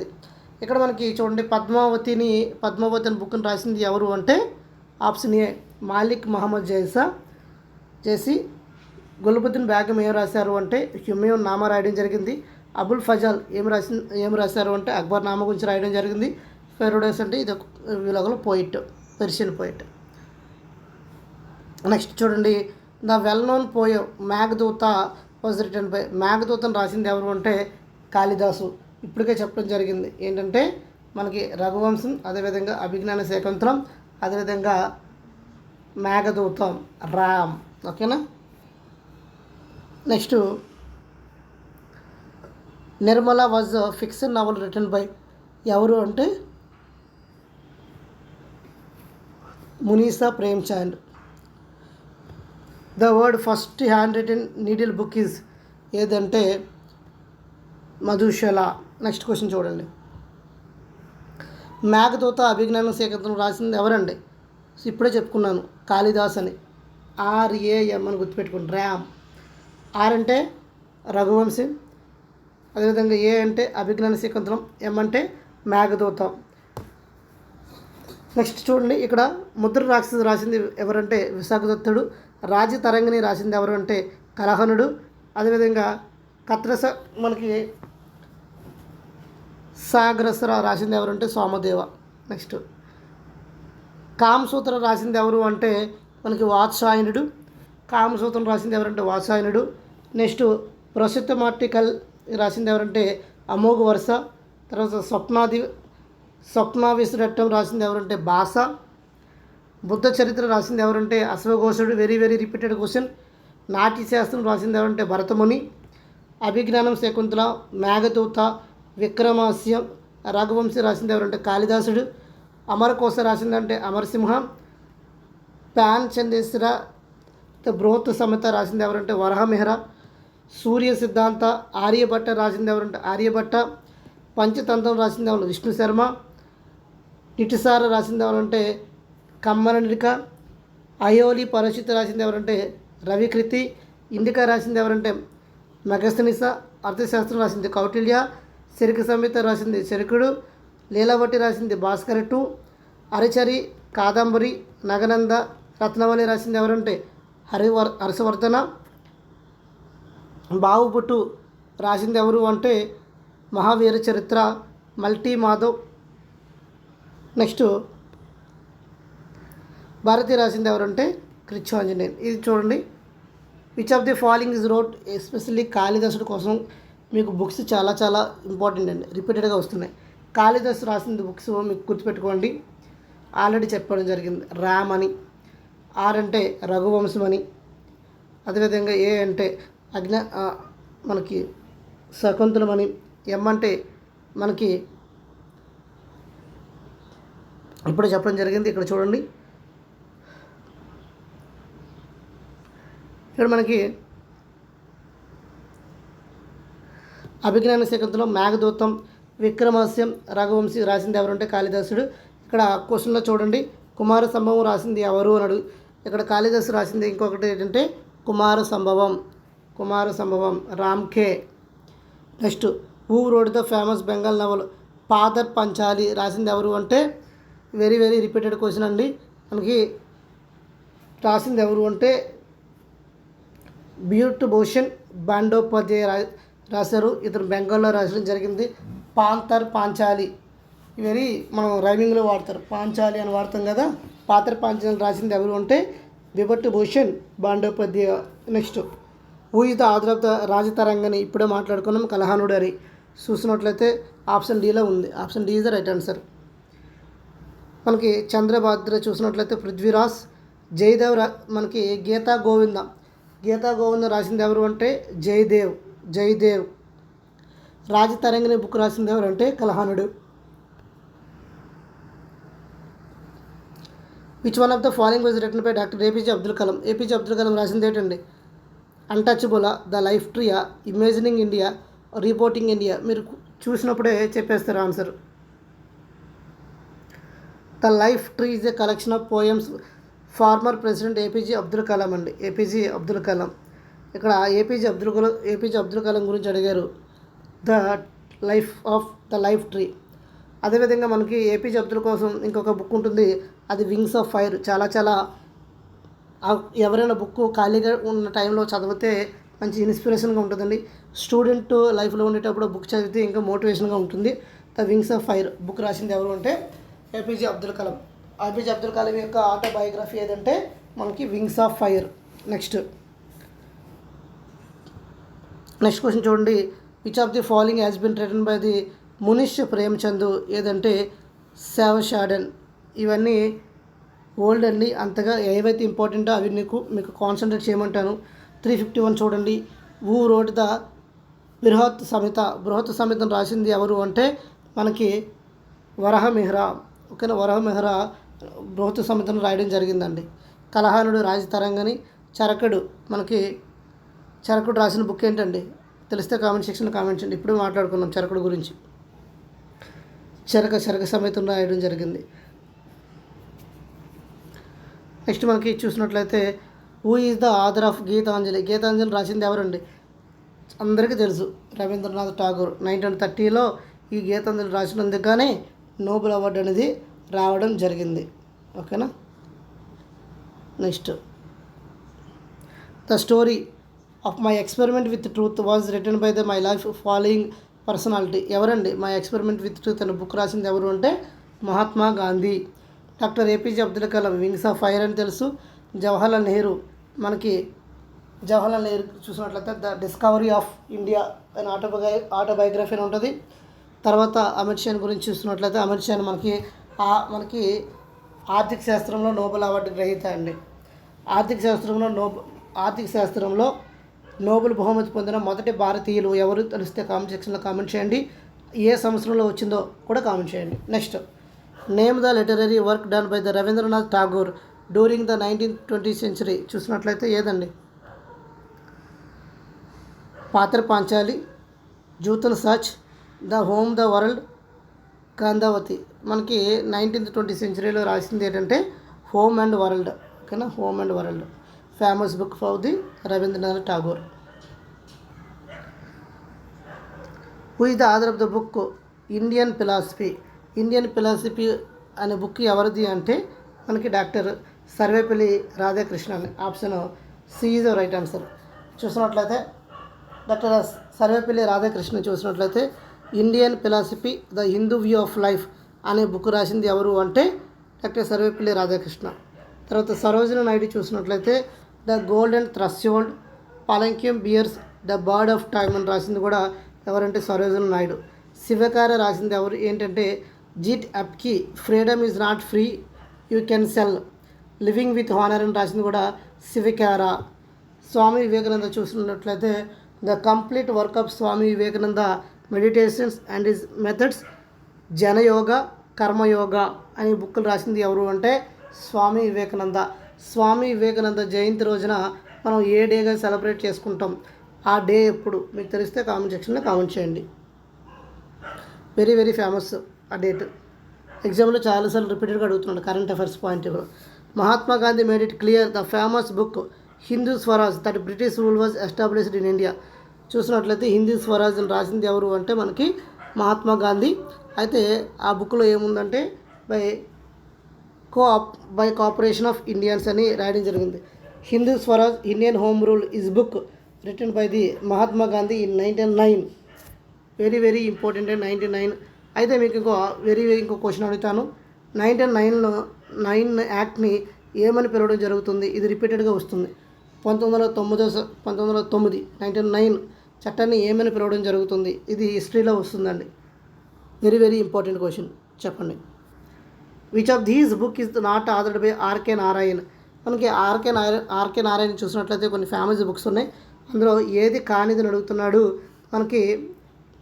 ఇక్కడ మనకి చూడండి పద్మావతి అని బుక్ని రాసింది ఎవరు అంటే ఆప్షన్ ఏ మాలిక్ మహమ్మద్ జైసీ. గుల్బుద్దీన్ బేగం ఏం రాశారు అంటే హ్యూమన్ నామా రాయడం జరిగింది. అబుల్ ఫజల్ ఏం రాశారు అంటే అక్బర్ నామా గురించి రాయడం జరిగింది. ఫెరడోస్ అంటే ఇది వీళ్ళలో పోయిట్, పెర్షియన్ పోయిట్. నెక్స్ట్ చూడండి the well known poem Meghaduta was written by. మేఘదూతను రాసింది ఎవరు అంటే కాళిదాసు. ఇప్పటికే చెప్పడం జరిగింది ఏంటంటే మనకి రఘువంశం, అదేవిధంగా అభిజ్ఞాన శాకుంతలం, అదేవిధంగా మేఘదూతం రామ్. ఓకేనా. Next Nirmala was fiction novel written by ఎవరు అంటే Munshi Premchand. The word first handwritten needle book is ఏదంటే మధుశల. నెక్స్ట్ క్వశ్చన్ చూడండి. మేఘదూత అభిజ్ఞాన సేకరణను రాసింది ఎవరండి? ఇప్పుడే చెప్పుకున్నాను, కాళిదాస్ అని. RAM అని గుర్తుపెట్టుకోండి, ర్యామ్. ఆర్ అంటే రఘువంశీ, అదేవిధంగా ఏ అంటే అభిజ్ఞాన శాకుంతలం, ఎం అంటే మేఘదూత. నెక్స్ట్ చూడండి, ఇక్కడ ముద్ర రాక్షసు రాసింది ఎవరంటే విశాఖదత్తుడు. రాజతరంగిణి రాసింది ఎవరు అంటే కలహనుడు. అదేవిధంగా కత్రస మనకి సాగ్రసర రాసింది ఎవరు అంటే సోమదేవ. నెక్స్ట్ కామసూత్ర రాసింది ఎవరు అంటే మనకి వాత్సాయనుడు. కామసూత్రం రాసింది ఎవరంటే వాత్సాయనుడు. నెక్స్ట్ ప్రసిద్ధమార్టికల్ రాసింది ఎవరంటే అమోఘ వర్ష. తర్వాత స్వప్నావిసురట్టం రాసింది ఎవరంటే భాష. బుద్ధ చరిత్ర రాసింది ఎవరంటే అశ్వఘోషుడు. Very repeated question. నాట్యశాస్త్రం రాసింది ఎవరంటే భరతముని. అభిజ్ఞానం శకుంతల, మేఘదూత, విక్రమాస్యం, రఘువంశీ రాసింది ఎవరంటే కాళిదాసుడు. అమరకోశ రాసిందంటే అమరసింహ. ప్యాన్ చందేశ్వర బృహత్ సమేత రాసింది ఎవరంటే వరహమిహర. సూర్య సిద్ధాంత ఆర్యభట్ట రాసింది ఎవరంటే ఆర్యభట్ట. పంచతంత్రం రాసింది ఎవరు విష్ణు శర్మ. నిటిసార రాసింది ఎవరంటే కమ్మరనిక. అయోలి పరచిత రాసింది ఎవరంటే రవికృతి. ఇండికా రాసింది ఎవరంటే మెగస్తనిస. అర్థశాస్త్రం రాసింది కౌటిల్య. శరిక సంహిత రాసింది శరికుడు. లీలావతి రాసింది భాస్కరటు. అరిచరి, కాదంబరి, నగనంద, రత్నవళి రాసింది ఎవరంటే హర్షవర్ధన. బావుబుట్టు రాసింది ఎవరు అంటే మహావీర చరిత్ర, మల్టీ మాధవ్. నెక్స్ట్ భారతి రాసింది ఎవరంటే కృచ్ఛాంజనేయులు. ఇది చూడండి, which of the following is wrote especially కాళిదాసుడు కోసం. మీకు బుక్స్ చాలా ఇంపార్టెంట్ అండి, రిపీటెడ్గా వస్తున్నాయి. కాళిదాసు రాసింది బుక్స్ మీకు గుర్తుపెట్టుకోండి, ఆల్రెడీ చెప్పడం జరిగింది. రామ్ అని, ఆర్ అంటే రఘువంశం అని, అదేవిధంగా ఏ అంటే మనకి శకుంతలం అని, ఎం అంటే మనకి ఇప్పుడు చెప్పడం జరిగింది. ఇక్కడ చూడండి, ఇక్కడ మనకి అభిజ్ఞాన శకుంతలం, మేఘదూతం, విక్రమాస్యం, రఘువంశీ రాసింది ఎవరంటే కాళిదాసుడు. ఇక్కడ క్వశ్చన్లో చూడండి, కుమార సంభవం రాసింది ఎవరు అని అడుగు. ఇక్కడ కాళిదాసు రాసింది ఇంకొకటి ఏంటంటే కుమార సంభవం రామ్కే. Next who wrote the famous Bengal novel Pather Panchali రాసింది ఎవరు అంటే వెరీ రిపీటెడ్ క్వశ్చన్ అండి. మనకి రాసింది ఎవరు అంటే బిభూషణ్ బండోపాధ్యాయ రాశారు. ఇతను బెంగాల్లో రాసడం జరిగింది. పాంచాలి వెరీ మనం రైమింగ్లో వాడతారు, పాంచాలి అని వాడతాం కదా. పాంచాలి రాసింది ఎవరు అంటే Bibhushan Bandopadhyay. Next who is the author of the Rajatarangini, ఇప్పుడే మాట్లాడుకున్నాం, కలహనుడు అని. చూసినట్లయితే ఆప్షన్ డీలో ఉంది, option D is the right answer. మనకి చంద్రభద్ర చూసినట్లయితే పృథ్వీరాజ్. జయదేవ్ మనకి గీతా గోవిందం రాసింది ఎవరు అంటే జయదేవ్. రాజతరంగిణి బుక్ రాసింది ఎవరు అంటే కలహనుడు. Which one of the following was written by doctor APJ Abdul Kalam రాసింది ఏంటండి untouchable, the life tree, imagining India, reporting India. మీరు చూసినప్పుడే చెప్పేస్తారు answer. The life tree is a collection of poems former president APJ Abdul Kalam అండి. ఏపీజే అబ్దుల్ కలాం. ఇక్కడ APJ Abdul Kalam గురించి అడిగారు, the life tree. అదేవిధంగా మనకి ఏపీజే అబ్దుల్ కోసం ఇంకొక బుక్ ఉంటుంది, అది వింగ్స్ ఆఫ్ ఫైర్. చాలా ఎవరైనా బుక్ ఖాళీగా ఉన్న టైంలో చదివితే మంచి ఇన్స్పిరేషన్గా ఉంటుందండి. స్టూడెంట్ లైఫ్లో ఉండేటప్పుడు బుక్ చదివితే ఇంకా మోటివేషన్గా ఉంటుంది. The wings of fire book రాసింది ఎవరు అంటే ఏపీజే అబ్దుల్ కలాం. ఏపీజే అబ్దుల్ కలాం యొక్క ఆటోబయోగ్రఫీ ఏదంటే మనకి wings of fire. Next question చూడండి, which of the following has been written by the Munshi Premchand ఏదంటే సేవషాడన్. ఇవన్నీ ఓల్డ్ అండి, అంతగా ఏవైతే ఇంపార్టెంటో అవి మీకు కాన్సన్ట్రేట్ చేయమంటాను. 351 చూడండి, హూ రోడ్ ద బృహత్ సంహితను రాసింది ఎవరు అంటే మనకి వరహ మిహ్రా. ఓకేనా, వరహ మిహ్రా బృహత్ సంహితను రాయడం జరిగిందండి. కలహానుడు రాజతరంగని. చరకుడు రాసిన బుక్ ఏంటండి తెలిస్తే కామెంట్ సెక్షన్లో కామెంట్ చేయండి. ఇప్పుడు మాట్లాడుకున్నాం చరకుడు గురించి. చరక సంహితను రాయడం జరిగింది. నెక్స్ట్ మనకి చూసినట్లయితే who is the author of Gitanjali రాసింది ఎవరండి? అందరికీ తెలుసు, రవీంద్రనాథ్ ఠాగూర్. 1930లో ఈ గీతాంజలి రాసినందుకుగానే నోబెల్ అవార్డు అనేది రావడం జరిగింది. ఓకేనా. Next, the story of my experiment with truth was written by my life following personality. ఎవరండి మై ఎక్స్పెరిమెంట్ విత్ ట్రూత్ అనే బుక్ రాసింది ఎవరు అంటే Mahatma Gandhi. Doctor APJ Abdul Kalam wings of fire అని తెలుసు. జవహర్లాల్ నెహ్రూ చూసినట్లయితే ద డిస్కవరీ ఆఫ్ ఇండియా అని ఆటోబయోగ్రఫీ అని ఉంటుంది. తర్వాత అమిత్ షా గురించి చూసినట్లయితే అమిత్ షా మనకి ఆర్థిక శాస్త్రంలో నోబెల్ అవార్డు గ్రహీత అండి. ఆర్థిక శాస్త్రంలో నోబెల్ బహుమతి పొందిన మొదటి భారతీయులు ఎవరు తెలిస్తే కామెంట్ సెక్షన్లో కామెంట్ చేయండి. ఏ సంవత్సరంలో వచ్చిందో కూడా కామెంట్ చేయండి. Next, name the literary work done by the Rabindranath Tagore during the 19th century. చూసినట్లయితే ఏదండి? పాత్ర పాంచాలి, జూతన్ సచ్, ద హోమ్ ద వరల్డ్, గంధావతి. మనకి 19th centuryలో రాసింది ఏంటంటే హోమ్ అండ్ వరల్డ్. ఓకేనా, home and world famous book for the Rabindranath Tagore. Who is the author of the book Indian philosophy అనే బుక్ ఎవరిది అంటే మనకి doctor Sarvepalli Radhakrishnan. Option C is the right answer. చూసినట్లయితే డాక్టర్ సర్వేపల్లి రాధాకృష్ణన్ చూసినట్లయితే Indian philosophy the Hindu view of life అనే book రాసింది ఎవరు అంటే డాక్టర్ సర్వేపల్లి రాధాకృష్ణ. తర్వాత సరోజిని నాయుడు చూసినట్లయితే the golden threshold, palanquin bearers the bird of time అని రాసింది కూడా ఎవరంటే సరోజిని నాయుడు. శివకార రాసింది ఎవరు ఏంటంటే Jeet Aapki, freedom is not free you can sell, living with honour అని రాసింది కూడా శివకార. స్వామి వివేకానంద చూసినట్లయితే the complete work of Swami Vivekananda meditations and his methods, Jnana Yoga, Karma Yoga అనే బుక్కులు రాసింది ఎవరు అంటే స్వామి వివేకానంద జయంతి రోజున మనం ఏ డేగా సెలబ్రేట్ చేసుకుంటాం, ఆ డే ఎప్పుడు మీకు తెలిస్తే కామెంట్ సెక్షన్లో కామెంట్ చేయండి. వెరీ వెరీ ఫేమస్ ఆ డేట్. ఎగ్జామ్లో చాలాసార్లు రిపీటెడ్గా అడుగుతున్నాడు current affairs point. Mahatma Gandhi made it clear the famous book Hindu Swaraj that British rule was established in India. చూసినట్లయితే హిందూ స్వరాజ్ అని రాసింది ఎవరు అంటే మనకి మహాత్మా గాంధీ. అయితే ఆ బుక్లో ఏముందంటే బై కోఆపరేషన్ ఆఫ్ ఇండియన్స్ అని రాయడం జరిగింది. Hindu Swaraj Indian home rule is book return by the Mahatma Gandhi in 1909. Very very important 1909. అయితే మీకు ఇంకో క్వశ్చన్ అడుగుతాను. 1909 యాక్ట్ని ఏమని పిలవడం జరుగుతుంది? ఇది రిపీటెడ్గా వస్తుంది. 1909 చట్టాన్ని ఏమని పిలవడం జరుగుతుంది? ఇది హిస్టరీలో వస్తుందండి. Very very important question. చెప్పండి. Which of these book is not authored by RK Narayan. మనకి ఆర్కే నారాయణ చూసినట్లయితే కొన్ని ఫేమస్ బుక్స్ ఉన్నాయి. అందులో ఏది కానిదని అడుగుతున్నాడు. మనకి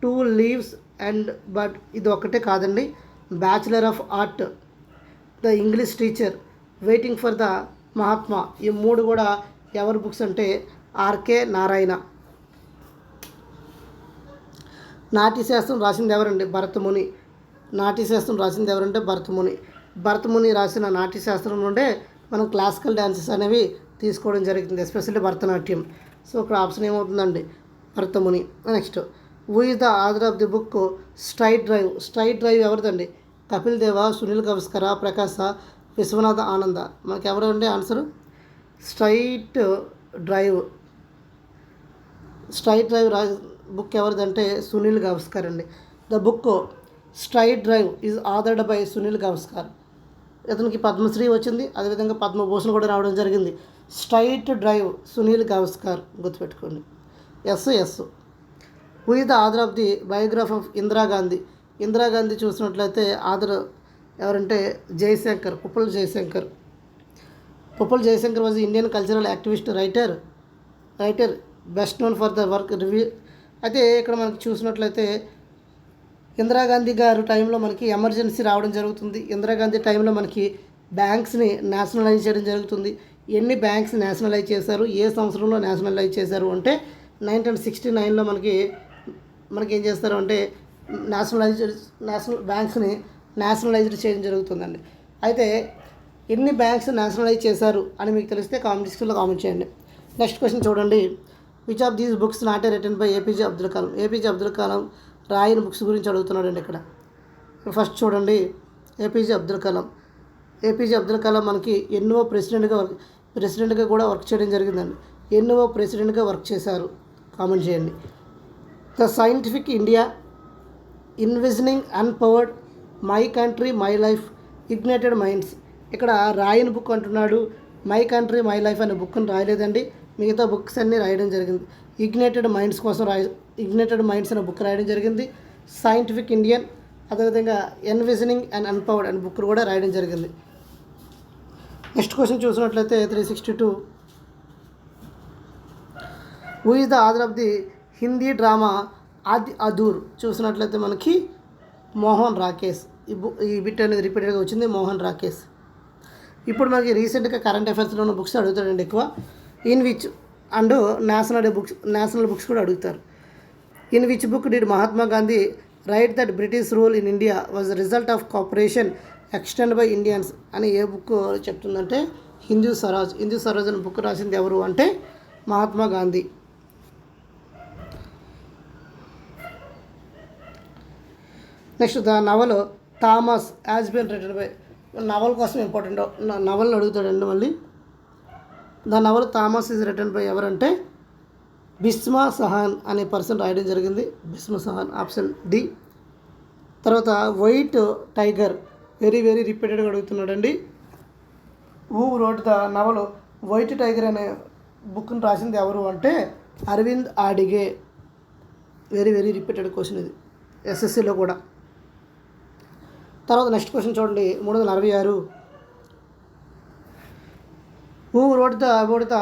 2 లీవ్స్ అండ్ బట్ ఇది ఒక్కటే కాదండి. Bachelor of art, the English teacher, waiting for the Mahatma, ఈ 3 కూడా ఎవరి బుక్స్ అంటే ఆర్కే నారాయణ. నాట్యశాస్త్రం రాసింది ఎవరండి? భరతముని రాసిన నాట్యశాస్త్రం నుండే మనం క్లాసికల్ డ్యాన్సెస్ అనేవి తీసుకోవడం జరుగుతుంది, ఎస్పెషల్లీ భరతనాట్యం. సో ఇక్కడ ఆప్షన్ ఏమవుతుందండి? Bharatamuni. Next, who is the author of the book straight drive ఎవరిదండి? కపిల్ దేవ, సునీల్ గవాస్కర్, ప్రకాశ, విశ్వనాథ ఆనంద. మనకి ఎవరు అంటే ఆన్సరు స్ట్రైట్ డ్రైవ్ బుక్ ఎవరిదంటే సునీల్ గవాస్కర్ అండి. The book straight drive is authored by Sunil Gavaskar. ఇతనికి పద్మశ్రీ వచ్చింది, అదేవిధంగా పద్మభూషణ్ కూడా రావడం జరిగింది. స్ట్రైట్ డ్రైవ్ సునీల్ గవాస్కర్ గుర్తుపెట్టుకోండి. Yes. Who is the author of the biography of Indira Gandhi చూసినట్లయితే ఆథర్ ఎవరంటే Jayashankar, Pupul Jayashankar was Indian cultural activist, writer best known for the work అయితే ఇక్కడ మనకి చూసినట్లయితే ఇందిరాగాంధీ గారు టైంలో మనకి ఎమర్జెన్సీ రావడం జరుగుతుంది. ఇందిరాగాంధీ టైంలో మనకి బ్యాంక్స్ని నేషనలైజ్ చేయడం జరుగుతుంది. ఎన్ని బ్యాంక్స్ నేషనలైజ్ చేశారు, ఏ సంవత్సరంలో నేషనలైజ్ చేశారు అంటే 1969లో మనకి ఏం చేస్తారు అంటే నేషనల్ బ్యాంక్స్ని నేషనలైజ్డ్ చేయడం జరుగుతుందండి. అయితే ఎన్ని బ్యాంక్స్ నేషనలైజ్ చేశారు అని మీకు తెలిస్తే కామెంట్ సెక్షన్లో కామెంట్ చేయండి. నెక్స్ట్ క్వశ్చన్ చూడండి. Which of these books not written by APJ Abdul Kalam. APJ Abdul Kalam రాయని బుక్స్ గురించి అడుగుతున్నాడండి ఇక్కడ. ఫస్ట్ చూడండి, ఏపీజే అబ్దుల్ కలాం. ఏపీజే అబ్దుల్ కలాం మనకి ఎన్నో ప్రెసిడెంట్గా కూడా వర్క్ చేయడం జరిగిందండి. ఎన్నో ప్రెసిడెంట్గా వర్క్ చేశారు కామెంట్ చేయండి. The scientific India, envisioning empowered, my country my life, ignited minds. ఇక్కడ రాయని బుక్ అంటున్నాడు, మై కంట్రీ మై లైఫ్ అనే బుక్ని రాయలేదండి. మిగతా బుక్స్ అన్నీ రాయడం జరిగింది. ఇగ్నైటెడ్ మైండ్స్ అనే బుక్ రాయడం జరిగింది. సైంటిఫిక్ ఇండియన్, అదేవిధంగా ఎన్విజనింగ్ అండ్ అన్పవర్డ్ అనే బుక్ కూడా రాయడం జరిగింది. నెక్స్ట్ క్వశ్చన్ చూసినట్లయితే 362. Who is the author of the Hindi drama Aadhe Adhure. చూసినట్లయితే మనకి మోహన్ రాకేష్. ఈ బిట్ అనేది రిపీటెడ్గా వచ్చింది, మోహన్ రాకేష్. ఇప్పుడు మనకి రీసెంట్గా కరెంట్ అఫైర్స్లో ఉన్న బుక్స్ అడుగుతాడండి ఎక్కువ. In which and national books కూడా అడుగుతారు. In which book did Mahatma Gandhi right that British rule in India was the result of cooperation extend by Indians అని ఏ బుక్ చెప్తుందంటే హిందూ స్వరాజ్. హిందూ స్వరాజ్ అనే బుక్ రాసింది ఎవరు అంటే Mahatma Gandhi. Next the novel Tamas has been written by. Novel కోసం important నవల్ని అడుగుతాడండి మళ్ళీ. The novel Tamas is written by ఎవరంటే బిస్మా సహాన్ అనే పర్సన్ రాయడం జరిగింది. Bhisham Sahni, option D. తర్వాత వైట్ టైగర్, వెరీ రిపీటెడ్గా అడుగుతున్నాడండి. Who wrote the novel white tiger అనే బుక్ని రాసింది ఎవరు అంటే Aravind Adiga. Very repeated question ఇది ఎస్ఎస్సిలో కూడా. తర్వాత నెక్స్ట్ క్వశ్చన్ చూడండి, 346. Who wrote the about the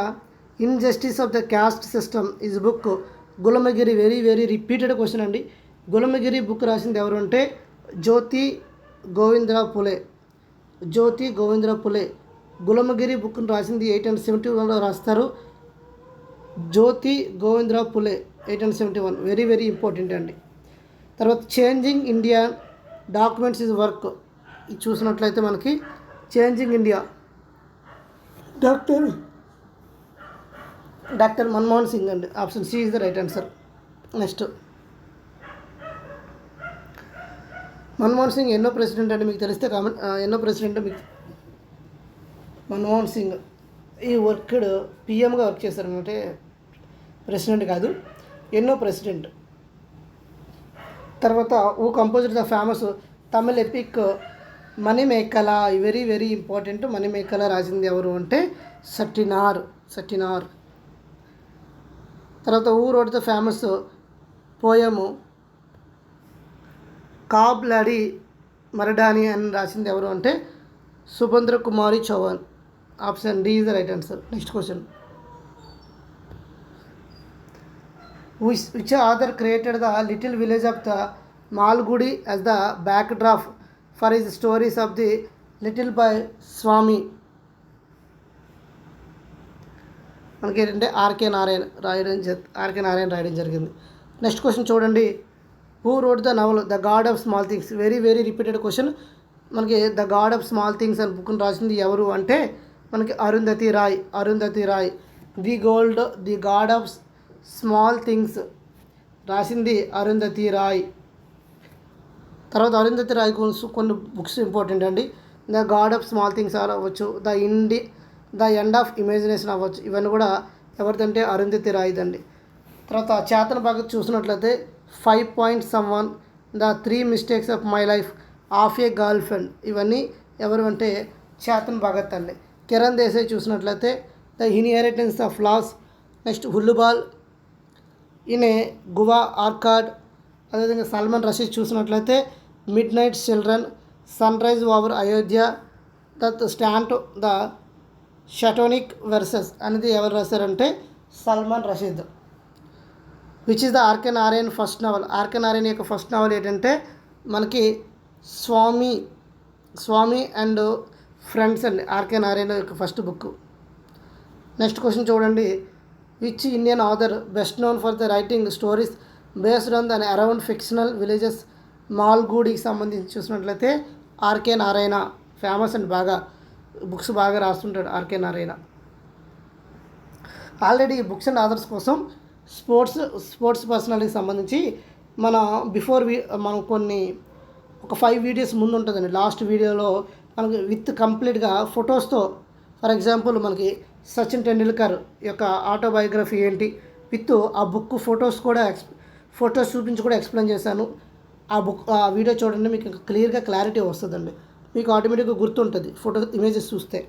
injustice of the caste system is book Gulamgiri. Very repeated question అండి. గులమగిరి బుక్ రాసింది ఎవరు అంటే జ్యోతి గోవిందరావు పులే. గులమగిరి బుక్ని రాసింది 1871లో రాస్తారు. జ్యోతి గోవిందరావు పులే 1871. వెరీ ఇంపార్టెంట్ అండి. తర్వాత changing India documents is work. ఇది చూసినట్లయితే మనకి changing India doctor Manmohan Singh అండి. Option C is the right answer. Next Manmohan Singh ఎన్నో ప్రెసిడెంట్ అంటే మీకు తెలిస్తే కామెంట్. ఎన్నో ప్రెసిడెంట్ మీకు మన్మోహన్ సింగ్ ఈ వర్క్డ్ పిఎంగా వర్క్ చేశారు అంటే ప్రెసిడెంట్ కాదు, ఎన్నో ప్రెసిడెంట్. తర్వాత who composed the famous Tamil epic Manimekalai. Very important. Manimekalai రాసింది ఎవరు అంటే సట్టినార్. తర్వాత who wrote the famous poem కాబ్లాడి మరడాని అని రాసింది ఎవరు అంటే Subhadra Kumari Chauhan. Option D is the right answer. Next question, which author created the little village of the Malgudi as the backdrop for his stories of the little boy Swami. మనకి ఏంటంటే ఆర్కే నారాయణ రాయడం జరిగింది. నెక్స్ట్ క్వశ్చన్ చూడండి, who wrote the novel the god of small things. Very repeated question. మనకి the god of small things అని బుక్ని రాసింది ఎవరు అంటే మనకి Arundhati Roy. The god of small things రాసింది అరుంధతి రాయ్. తర్వాత అరుంధతి రాయ్ కొన్ని బుక్స్ ఇంపార్టెంట్ అండి. The god of small things అవ్వచ్చు, ద ఎండ్ ఆఫ్ ఇమాజినేషన్ అవ్వచ్చు. ఇవన్నీ కూడా ఎవరిదంటే అరుంధతి రాయ్దండి. తర్వాత చేతన్ భగత్ చూసినట్లయితే 5 Points Someone, ద 3 Mistakes of My Life, of a girlfriend. ఇవన్నీ ఎవరు అంటే చేతన్ భగత్ అండి. కిరణ్ దేశాయ్ చూసినట్లయితే the inheritance of loss. Next hullabaloo, in a guava orchard. అదేవిధంగా సల్మాన్ రషీద్ చూసినట్లయితే midnight children, sunrise over Ayodhya, the satanic verses అనేది ఎవరు రాశారంటే Salman Rushdie. Which is the RK Narayan first novel. RK Narayan యొక్క ఫస్ట్ నావల్ ఏంటంటే మనకి స్వామి అండ్ ఫ్రెండ్స్ అండి. ఆర్కే నారాయణ యొక్క ఫస్ట్ బుక్. నెక్స్ట్ క్వశ్చన్ చూడండి. Which Indian author best known for the writing stories based on the around fictional villages మాల్గూడికి సంబంధించి చూసినట్లయితే ఆర్కే నారాయణ ఫేమస్ అండ్ బాగా బుక్స్ బాగా రాస్తుంటాడు ఆర్కే నారాయణ. ఆల్రెడీ ఈ బుక్స్ అండ్ ఆథర్స్ కోసం స్పోర్ట్స్ పర్సనాలిటీకి సంబంధించి మన మనం ఒక 5 వీడియోస్ ముందు ఉంటుందండి. లాస్ట్ వీడియోలో మనకి విత్ కంప్లీట్గా ఫొటోస్తో, ఫర్ ఎగ్జాంపుల్ మనకి సచిన్ టెండూల్కర్ యొక్క ఆటోబయోగ్రఫీ ఏంటి విత్ ఆ బుక్ ఫొటోస్ చూపించి కూడా ఎక్స్ప్లెయిన్ చేశాను. ఆ వీడియో చూడండి, మీకు క్లారిటీ వస్తుందండి. మీకు ఆటోమేటిక్గా గుర్తుంటుంది ఇమేజెస్ చూస్తే.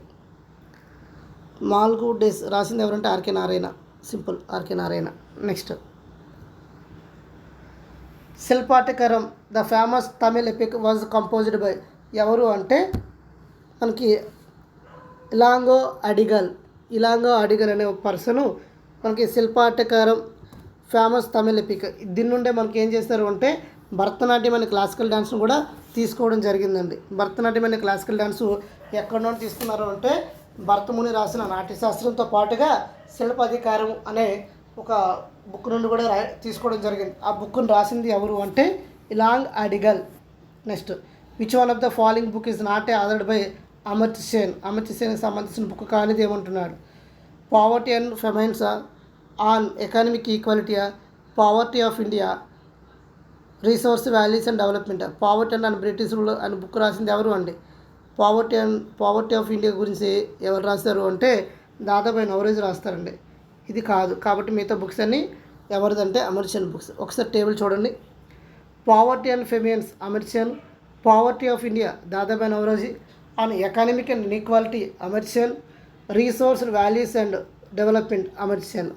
మాల్గు డేస్ రాసింది ఎవరంటే RK Narayan. Simple, RK Narayan. Next Silappatikaram the famous Tamil epic was composed by ఎవరు అంటే మనకి ఇలాంగో అడిగల్ అనే ఒక పర్సను మనకి శిల్పాటకరం ఫేమస్ తమిళ్ ఎపిక్. దీని నుండే మనకి ఏం చేస్తారు అంటే భరతనాట్యం అనే క్లాసికల్ డ్యాన్స్ను కూడా తీసుకోవడం జరిగిందండి. భరతనాట్యం అనే క్లాసికల్ డ్యాన్సు ఎక్కడ నుండి తీసుకున్నారు అంటే భరతముని రాసిన నాట్యశాస్త్రంతో పాటుగా శిల్పాధికారం అనే ఒక బుక్ నుండి కూడా తీసుకోవడం జరిగింది. ఆ బుక్ను రాసింది ఎవరు అంటే Ilango Adigal. Next which one of the following book is not authored by Amartya సేన్కి సంబంధించిన బుక్ కానిది ఏమంటున్నాడు. Poverty and famines on economic ఈక్వాలిటీయా, poverty of India, resource values and development. Poverty and British rule అని బుక్ రాసింది ఎవరు అండి. పావర్టీ ఆఫ్ ఇండియా గురించి ఎవరు రాస్తారు అంటే దాదాపు నవరోజ్ రాస్తారండి. ఇది కాదు, కాబట్టి మిగతా బుక్స్ అన్నీ ఎవరిదంటే అమర్త్య సేన్ బుక్స్. ఒకసారి టేబుల్ చూడండి. Poverty and famines Amartya Sen, poverty of India Dadabhai Naoroji, on economic and inequality Amartya Sen, resource values and development Amartya Sen.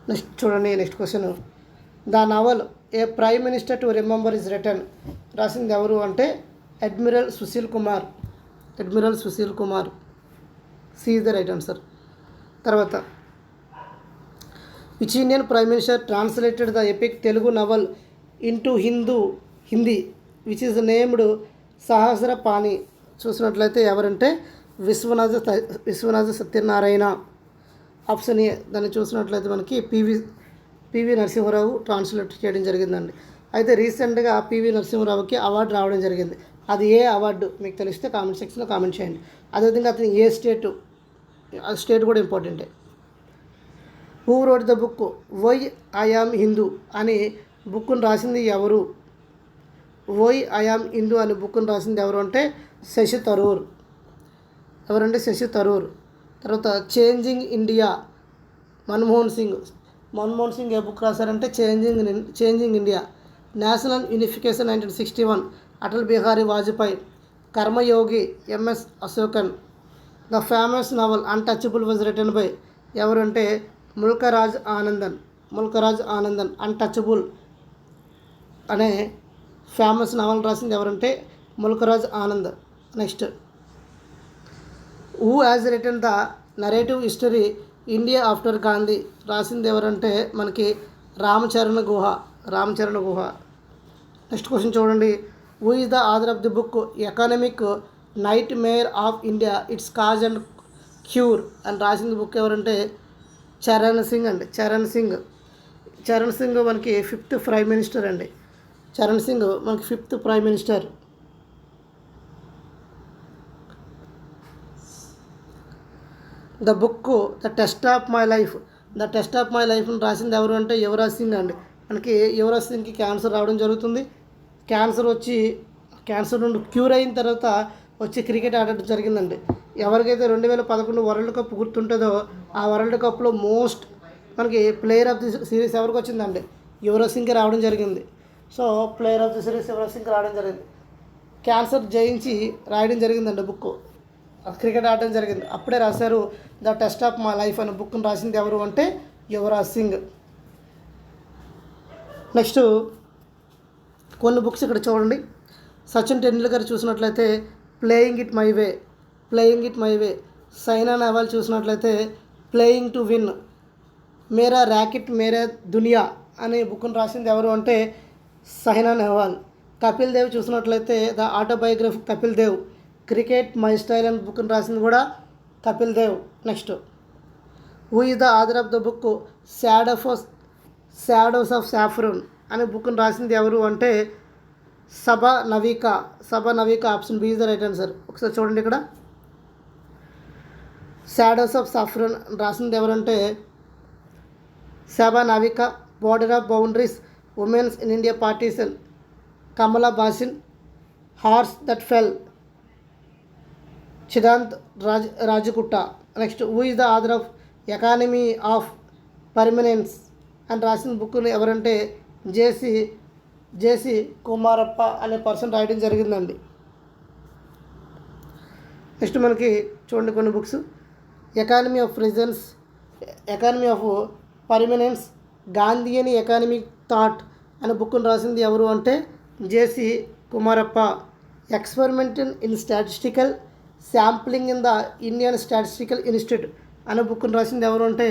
Next చూడండి. Next question. The novel a prime minister to remember is written రాసింది ఎవరు అంటే admiral Sushil Kumar. C is the right answer. తర్వాత which Indian prime minister translated the epic Telugu novel into Hindi which is named సహస్రపాణి చూసినట్లయితే ఎవరంటే Viswanatha Satyanarayana. Option A. దాన్ని చూసినట్లయితే మనకి PV Narasimha Rao translate చేయడం జరిగిందండి. అయితే రీసెంట్గా పివి నరసింహారావుకి అవార్డు రావడం జరిగింది. అది ఏ అవార్డు మీకు తెలిస్తే కామెంట్ సెక్షన్లో కామెంట్ చేయండి. అదేవిధంగా అతను ఏ స్టేట్ కూడా ఇంపార్టెంటే. Who wrote the book why I am Hindu అని బుక్ను రాసింది ఎవరు. వై ఐ యామ్ హిందూ అని బుక్ను రాసింది ఎవరు అంటే శశి థరూర్. ఎవరంటే శశి థరూర్. తర్వాత చేంజింగ్ ఇండియా మన్మోహన్ సింగ్ ఏ బుక్ రాశారంటే changing India. National unification 1961 Atal Bihari Vajpayee. Karmayogi MS Ashokan. The famous novel untouchable was written by ఎవరంటే ముల్కరాజ్ ఆనందన్. అన్టచబుల్ అనే ఫేమస్ నవల్ రాసింది ఎవరంటే Mulk Raj Anand. Next who has written the narrative history India after Gandhi రాసింది ఎవరంటే మనకి రామచరణ గుహ. నెక్స్ట్ క్వశ్చన్ చూడండి. Who is the author of the book economic nightmare of India it's cause and cure అని రాసింది బుక్ ఎవరంటే చరణ్ సింగ్ మనకి 5th ప్రైమ్ మినిస్టర్ అండి. చరణ్ సింగ్ మనకి 5th prime minister. The book the test of my లైఫ్ని రాసింది ఎవరు అంటే యువరాజ్ సింగ్ అండి. మనకి యువరాజ్ సింగ్కి క్యాన్సర్ రావడం జరుగుతుంది. క్యాన్సర్ నుండి క్యూర్ అయిన తర్వాత వచ్చి క్రికెట్ ఆడటం జరిగిందండి. ఎవరికైతే 2011 వరల్డ్ కప్ గుర్తుంటుందో ఆ వరల్డ్ కప్లో మోస్ట్ మనకి ప్లేయర్ ఆఫ్ ది సిరీస్ ఎవరికి వచ్చిందండి యువరాజ్ సింగ్కి రావడం జరిగింది. So player of the series Yuvraj సింగ్కి రావడం జరిగింది. క్యాన్సర్ జయించి రాయడం జరిగిందండి బుక్. క్రికెట్ ఆడడం జరిగింది. అప్పుడే రాశారు the test of my life అనే బుక్ను రాసింది ఎవరు అంటే యువరాజ్ సింగ్. నెక్స్ట్ కొన్ని బుక్స్ ఇక్కడ చూడండి. సచిన్ టెండూల్కర్ చూసినట్లయితే playing it my way. Saina Nehwal చూసినట్లయితే playing to win. Mera racquet Mera Duniya అనే బుక్ను రాసింది ఎవరు అంటే సైనా నెహ్వాల్. కపిల్ దేవ్ చూసినట్లయితే the autobiography Kapil Dev. Cricket my style అనే బుక్ను రాసింది కూడా Kapil Dev. Next who is the author of the book shadows of saffron అనే బుక్ను రాసింది ఎవరు అంటే Saba Naqvi. Option B is the right answer. ఒకసారి చూడండి ఇక్కడ షాడోస్ ఆఫ్ సాఫ్రన్ రాసింది ఎవరంటే Saba Naqvi. Border of boundaries, women's in India partition, Kamla Bhasin. Horse that fell, Chidanand Rajghatta. Next who is the author of economy of permanence అని రాసిన బుక్ ఎవరంటే జేసి కుమారప్ప అనే పర్సన్ రాయడం జరిగిందండి. నెక్స్ట్ మనకి చూడండి కొన్ని books. Economy of presence, economy of permanence, Gandhian economic thought అనే బుక్ను రాసింది ఎవరు అంటే JC Kumarappa. Experiment in statistical sampling in the Indian statistical institute అనే బుక్ను రాసింది ఎవరు అంటే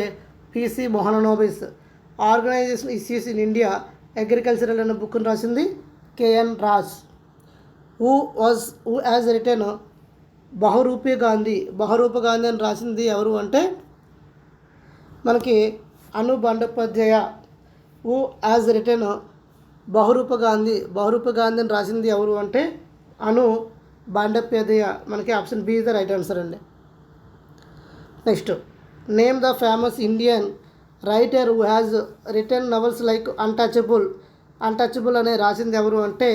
PC Mahalanobis. Organization issues in India agricultural అనే బుక్ను రాసింది KN Raj. Who has written Bahuroopa Gandhi అని రాసింది ఎవరు అంటే మనకి Anu Bandyopadhyay. Who has written Bahuroopa Gandhi అని రాసింది ఎవరు అంటే అను బండోపాధ్యాయ. మనకి option B is the right answer అండి. Next name the famous Indian writer who has written novels like untouchable అనే రాసింది ఎవరు అంటే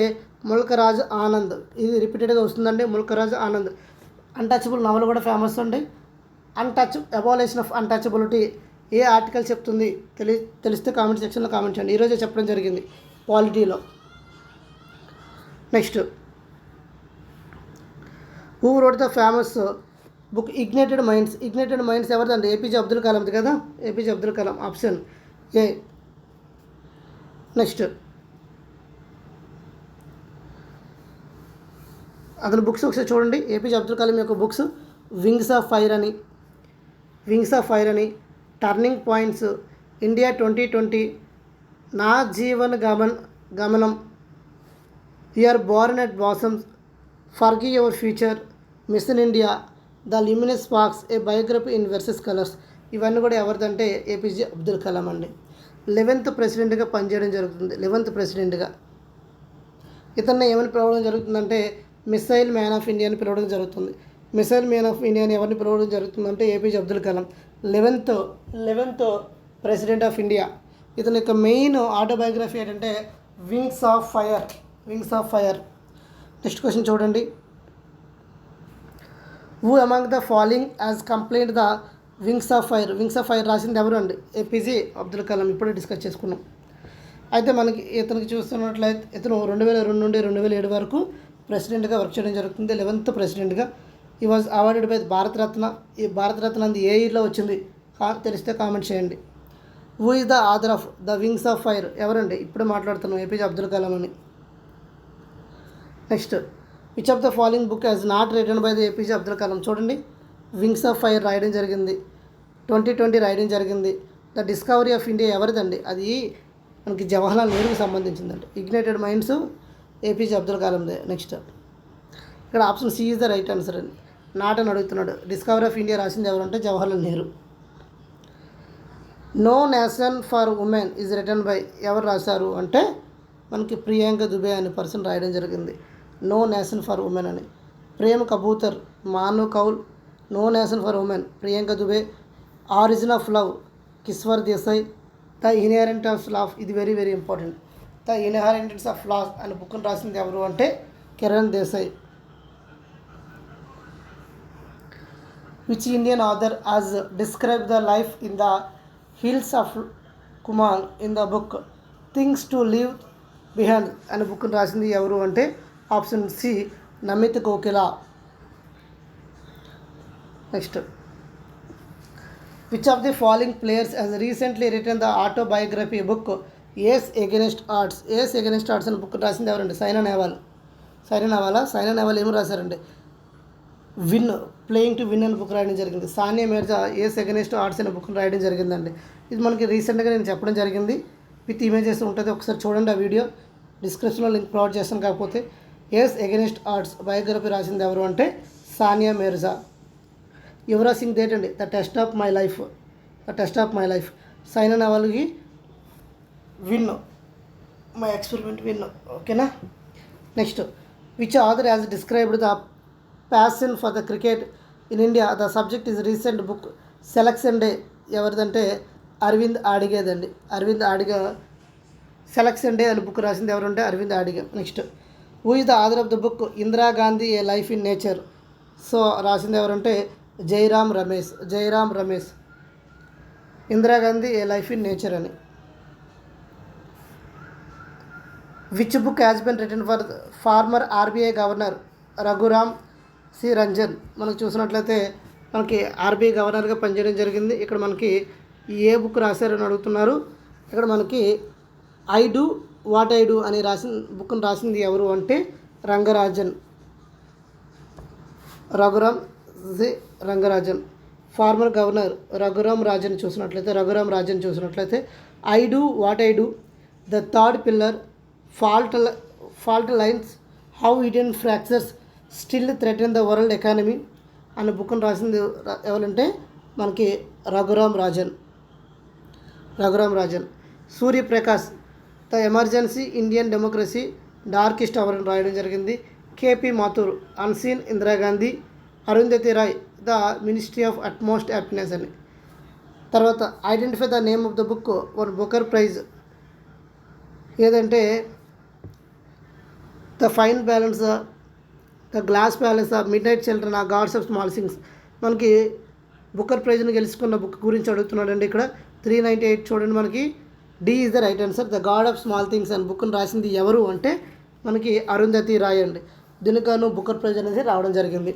ముల్కరాజ్ ఆనంద్. ఇది రిపీటెడ్గా వస్తుందండి, ముల్కరాజ్ ఆనంద్. అన్టచబుల్ నవల్ కూడా ఫేమస్ అండి. Abolition of untouchability a article చెప్తుంది తెలిస్తే కామెంట్ సెక్షన్లో కామెంట్ చేయండి. ఈరోజే చెప్పడం జరిగింది పాలిటీలో. Next who wrote the famous book ignited minds ఎవరిదండి? ఏపీజే అబ్దుల్ కలాంది కదా, APJ Abdul Kalam. Option A. Next అతని బుక్స్ ఒకసారి చూడండి. ఏపీజే అబ్దుల్ కలాం యొక్క బుక్స్ వింగ్స్ ఆఫ్ ఫైర్ అని, టర్నింగ్ పాయింట్స్, ఇండియా 2020, నా జీవన్ గమనం, you are born at blossoms, forgive your future, mission India, the luminous sparks, a biography in verses colours. ఇవన్నీ కూడా ఎవరిదంటే ఏపీజే అబ్దుల్ కలాం అండి. 11th ప్రెసిడెంట్గా పనిచేయడం జరుగుతుంది. 11th ప్రెసిడెంట్గా ఇతన్ని ఏమని పిలవడం జరుగుతుందంటే మిసైల్ మ్యాన్ ఆఫ్ ఇండియా అని పిలవడం జరుగుతుంది. మిసైల్ మ్యాన్ ఆఫ్ ఇండియా అని ఎవరిని పిలవడం జరుగుతుందంటే APJ Abdul Kalam. 11th president of India. ఇతని యొక్క మెయిన్ ఆటోబయోగ్రఫీ ఏంటంటే wings of fire. Next question చూడండి. Who among the following has complete the wings of fire రాసింది ఎవరు అండి? ఏపీజే అబ్దుల్ కలాం. ఇప్పుడే డిస్కస్ చేసుకున్నాం. అయితే మనకి ఇతనికి చూస్తున్నట్లయితే ఇతను 2002 నుండి 2007 వరకు ప్రెసిడెంట్గా వర్క్ చేయడం జరుగుతుంది. 11th ప్రెసిడెంట్గా. ఈ వాజ్ అవార్డెడ్ బై భారతరత్న. ఈ భారతరత్న అది ఏ ఇయర్లో వచ్చింది తెలిస్తే కామెంట్ చేయండి. Who is the author of the wings of fire ఎవరండి? ఇప్పుడే మాట్లాడుతున్నాం ఏపీజే అబ్దుల్ కలాం అని. Next which of the following book has not written by the APJ Abdul Kalam. చూడండి, వింగ్స్ ఆఫ్ ఫైర్ రాయడం జరిగింది, 2020 రాయడం జరిగింది. ద డిస్కవరీ ఆఫ్ ఇండియా ఎవరిదండి? అది మనకి జవహర్లాల్ నెహ్రూకి సంబంధించిందండి. ఇగ్నైటెడ్ మైండ్స్ ఏపీజే అబ్దుల్ కలాందే. నెక్స్ట్ ఇక్కడ option C is the right answer అండి. నాట్ అని అడుగుతున్నాడు. డిస్కవరీ ఆఫ్ ఇండియా రాసింది ఎవరంటే Jawaharlal Nehru. No nation for women is written by ఎవరు రాశారు అంటే మనకి ప్రియాంక దుబే అనే పర్సన్ రాయడం జరిగింది. నో నేషన్ ఫర్ ఉమెన్ అని. Prem Kabutar, Manu Kaul. No nation for women Priyanka Dubey. Origin of love Kishwar Desai. The inheritance of loss, ఇది very very important. The inheritance of loss అనే బుక్ను రాసింది ఎవరు అంటే Kiran Desai. Which Indian author has describe the life in the hills of Kumal in the book things to leave behind అనే బుక్ను రాసింది ఎవరు అంటే option C Namit Kokila. Next which of the following players has recently written the autobiography book ace against odds అనే book రాసింది ఎవరండి? సైనా నెహ్వాల్ ఏమి రాశారండి? ప్లేయింగ్ టు విన్ అనే బుక్ రాయడం జరిగింది. Sania Mirza ace against odds అనే బుక్ రాయడం జరిగిందండి. ఇది మనకి రీసెంట్గా నేను చెప్పడం జరిగింది, విత్ ఇమేజెస్ ఉంటుంది, ఒకసారి చూడండి ఆ వీడియో. డిస్క్రిప్షన్లో లింక్ ప్రొవైడ్ చేస్తాను. కాకపోతే ఎస్ ఎగెనిస్ట్ ఆర్ట్స్ బయోగ్రఫీ రాసింది ఎవరు అంటే సానియా మిర్జా. యువరాజ్ సింగ్ డేట్ అండి the test of my life. Saina నెహ్వాల్కి విన్ మై ఎక్స్పెరిమెంట్ విన్. ఓకేనా. Next, which author has described the passion for the cricket in India. The subject is recent book selection day. ఎవరిదంటే అరవింద్ ఆడిగేదండి. Aravind Adiga selection day అని book రాసింది ఎవరంటే Aravind Adiga. Next, who is the author of the book Indira Gandhi a life in nature. So రాసింది ఎవరంటే Jairam Ramesh. Indira Gandhi a life in nature అని. Which book has been written for former RBI governor Raghuram C Ranjan. మనకు చూసినట్లయితే మనకి ఆర్బీఐ గవర్నర్గా పనిచేయడం జరిగింది. ఇక్కడ మనకి ఏ బుక్ రాశారని అడుగుతున్నారు. ఇక్కడ మనకి I do what I do అని బుక్ని రాసింది ఎవరు అంటే Raghuram C Rangarajan. Former governor Raghuram Rajan చూసినట్లయితే I do what I do, the third pillar, fault lines, how Indian fractures still threaten the world economy అనే బుక్ని రాసింది ఎవరంటే మనకి Raghuram Rajan. Suryaprakash the emergency Indian democracy darkest hour అని రాయడం జరిగింది. KP Mathur unseen Indira Gandhi. Arundhati Roy the ministry of utmost happiness అని. తర్వాత identify the name of the book won booker prize ఏదంటే the fine balance, the glass palace, midnight children, gods of small things. మనకి booker ప్రైజ్ని గెలుచుకున్న book గురించి అడుగుతున్నాడండి. ఇక్కడ 398 చూడండి. మనకి D is the right answer. The god of small things అని బుక్ని రాసింది ఎవరు అంటే మనకి అరుంధతి రాయ్ అండి. దీనికను బుకర్ ప్రైజ్ అనేది రావడం జరిగింది.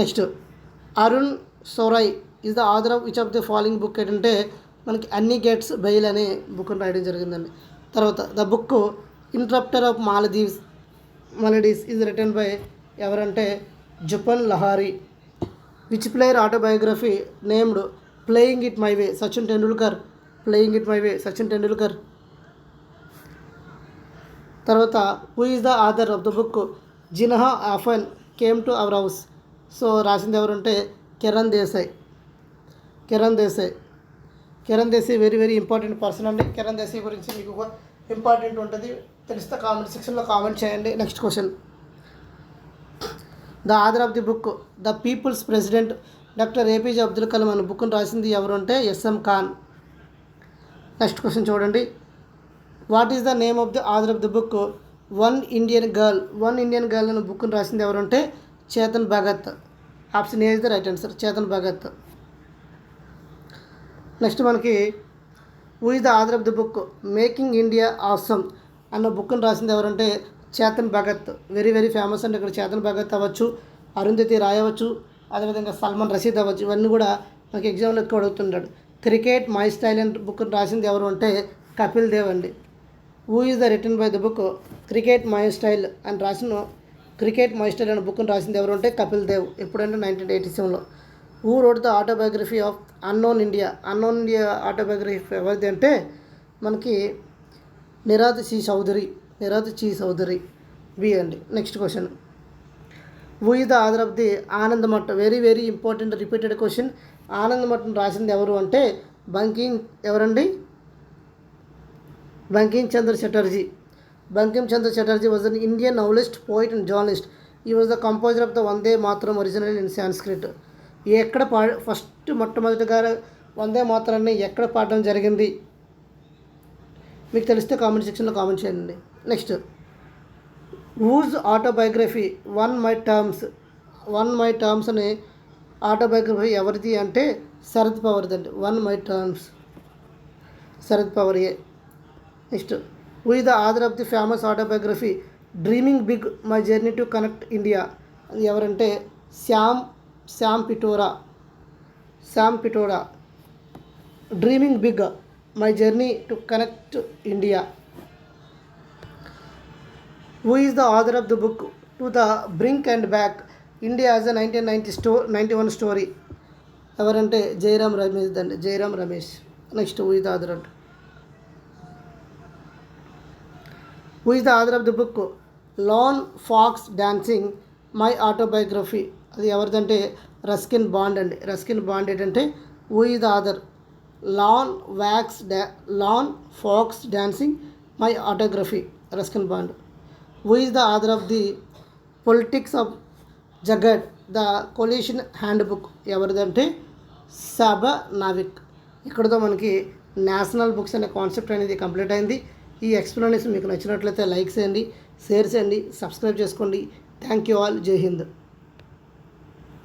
Next, Arun Shourie is the author of which of the following book ఏంటంటే మనకి అన్ని గేట్స్ బెయిల్ అనే బుక్ని రాయడం జరిగిందండి. తర్వాత the book interpreter of maladies is written by ఎవరంటే జుపన్ Lahiri. Which player autobiography named playing it my way Sachin Tendulkar. తర్వాత who is the author of the book Jinnah often came to our house. So రాసింది ఎవరంటే Kiran Desai very very important person అండి. కిరణ్ దేశాయ్ గురించి మీకు important ఉంటుంది, తెలిస్తే కామెంట్ సెక్షన్లో కామెంట్ చేయండి. Next question, the author of the book the people's president doctor APJ Abdul Kalam అనే బుక్ని రాసింది ఎవరు అంటే ఎస్ఎం ఖాన్. నెక్స్ట్ క్వశ్చన్ చూడండి, what is the name of the author of the book one Indian girl అనే బుక్ని రాసింది ఎవరు అంటే Chetan Bhagat. Option A is the right answer, Chetan Bhagat. Next మనకి who is the author of the book making India awesome అన్న బుక్ని రాసింది ఎవరంటే Chetan Bhagat. Very very famous అండి. ఇక్కడ చేతన్ భగత్ అవ్వచ్చు, అరుంధతి రాయ్ అవ్వచ్చు, అదేవిధంగా సల్మాన్ రషీద్ అవ్వచ్చు. ఇవన్నీ కూడా మనకి ఎగ్జామ్లో ఎక్కువ అడుగుతుంటాడు. క్రికెట్ మై స్టైల్ అండ్ బుక్ని రాసింది ఎవరు అంటే కపిల్ దేవ్ అండి. Who is the written by the book cricket my style అనే బుక్ని రాసింది ఎవరు అంటే కపిల్ దేవ్. ఎప్పుడంటే 1987లో. Who wrote the autobiography of unknown India autobiography ఎవరిది అంటే మనకి నిరాద్ చి చౌదరి బి అండి. Next question, who is the author of the Anand Math. Very very important repeated question. Anand మఠ్ని రాసింది ఎవరు అంటే Bankim Chandra Chatterjee was an Indian novelist, poet and journalist. He was the composer of the Vande Mataram original in Sanskrit. ఎక్కడ మొట్టమొదటిగా వందే మాతరాన్ని ఎక్కడ పాడడం జరిగింది మీకు తెలిస్తే కామెంట్ సెక్షన్లో కామెంట్ చేయండి. Next, whose autobiography one my terms అనే ఆటోబయోగ్రఫీ ఎవరిది అంటే శరద్ పవార్ది అండి. Sharad Pawar A. Next, who is the author of the famous autobiography dreaming big my journey to connect India. అది ఎవరంటే Sam Pitroda. Dreaming big my journey to connect India. Who is the author of the book to the brink and back India as a 1991 story. ఎవరంటే జయరామ్ రమేష్ అండి, Jairam Ramesh. Next who is the author అంటే who is the author of the book lone fox dancing my autobiography. అది ఎవరిదంటే రస్కిన్ బాండ్ అండి. రస్కిన్ బాండ్ ఏంటంటే who is the author lone fox dancing my autography, Ruskin Bond. Who is the author of the politics of jugaad the coalition handbook, ఎవరిదంటే సాబా నావిక్. ఇక్కడతో మనకి national books అనే concept అనేది complete అయింది. ఈ ఎక్స్ప్లెనేషన్ మీకు నచ్చినట్లయితే లైక్ చేయండి, షేర్ చేయండి, సబ్స్క్రైబ్ చేసుకోండి. Thank you all. జై హింద్.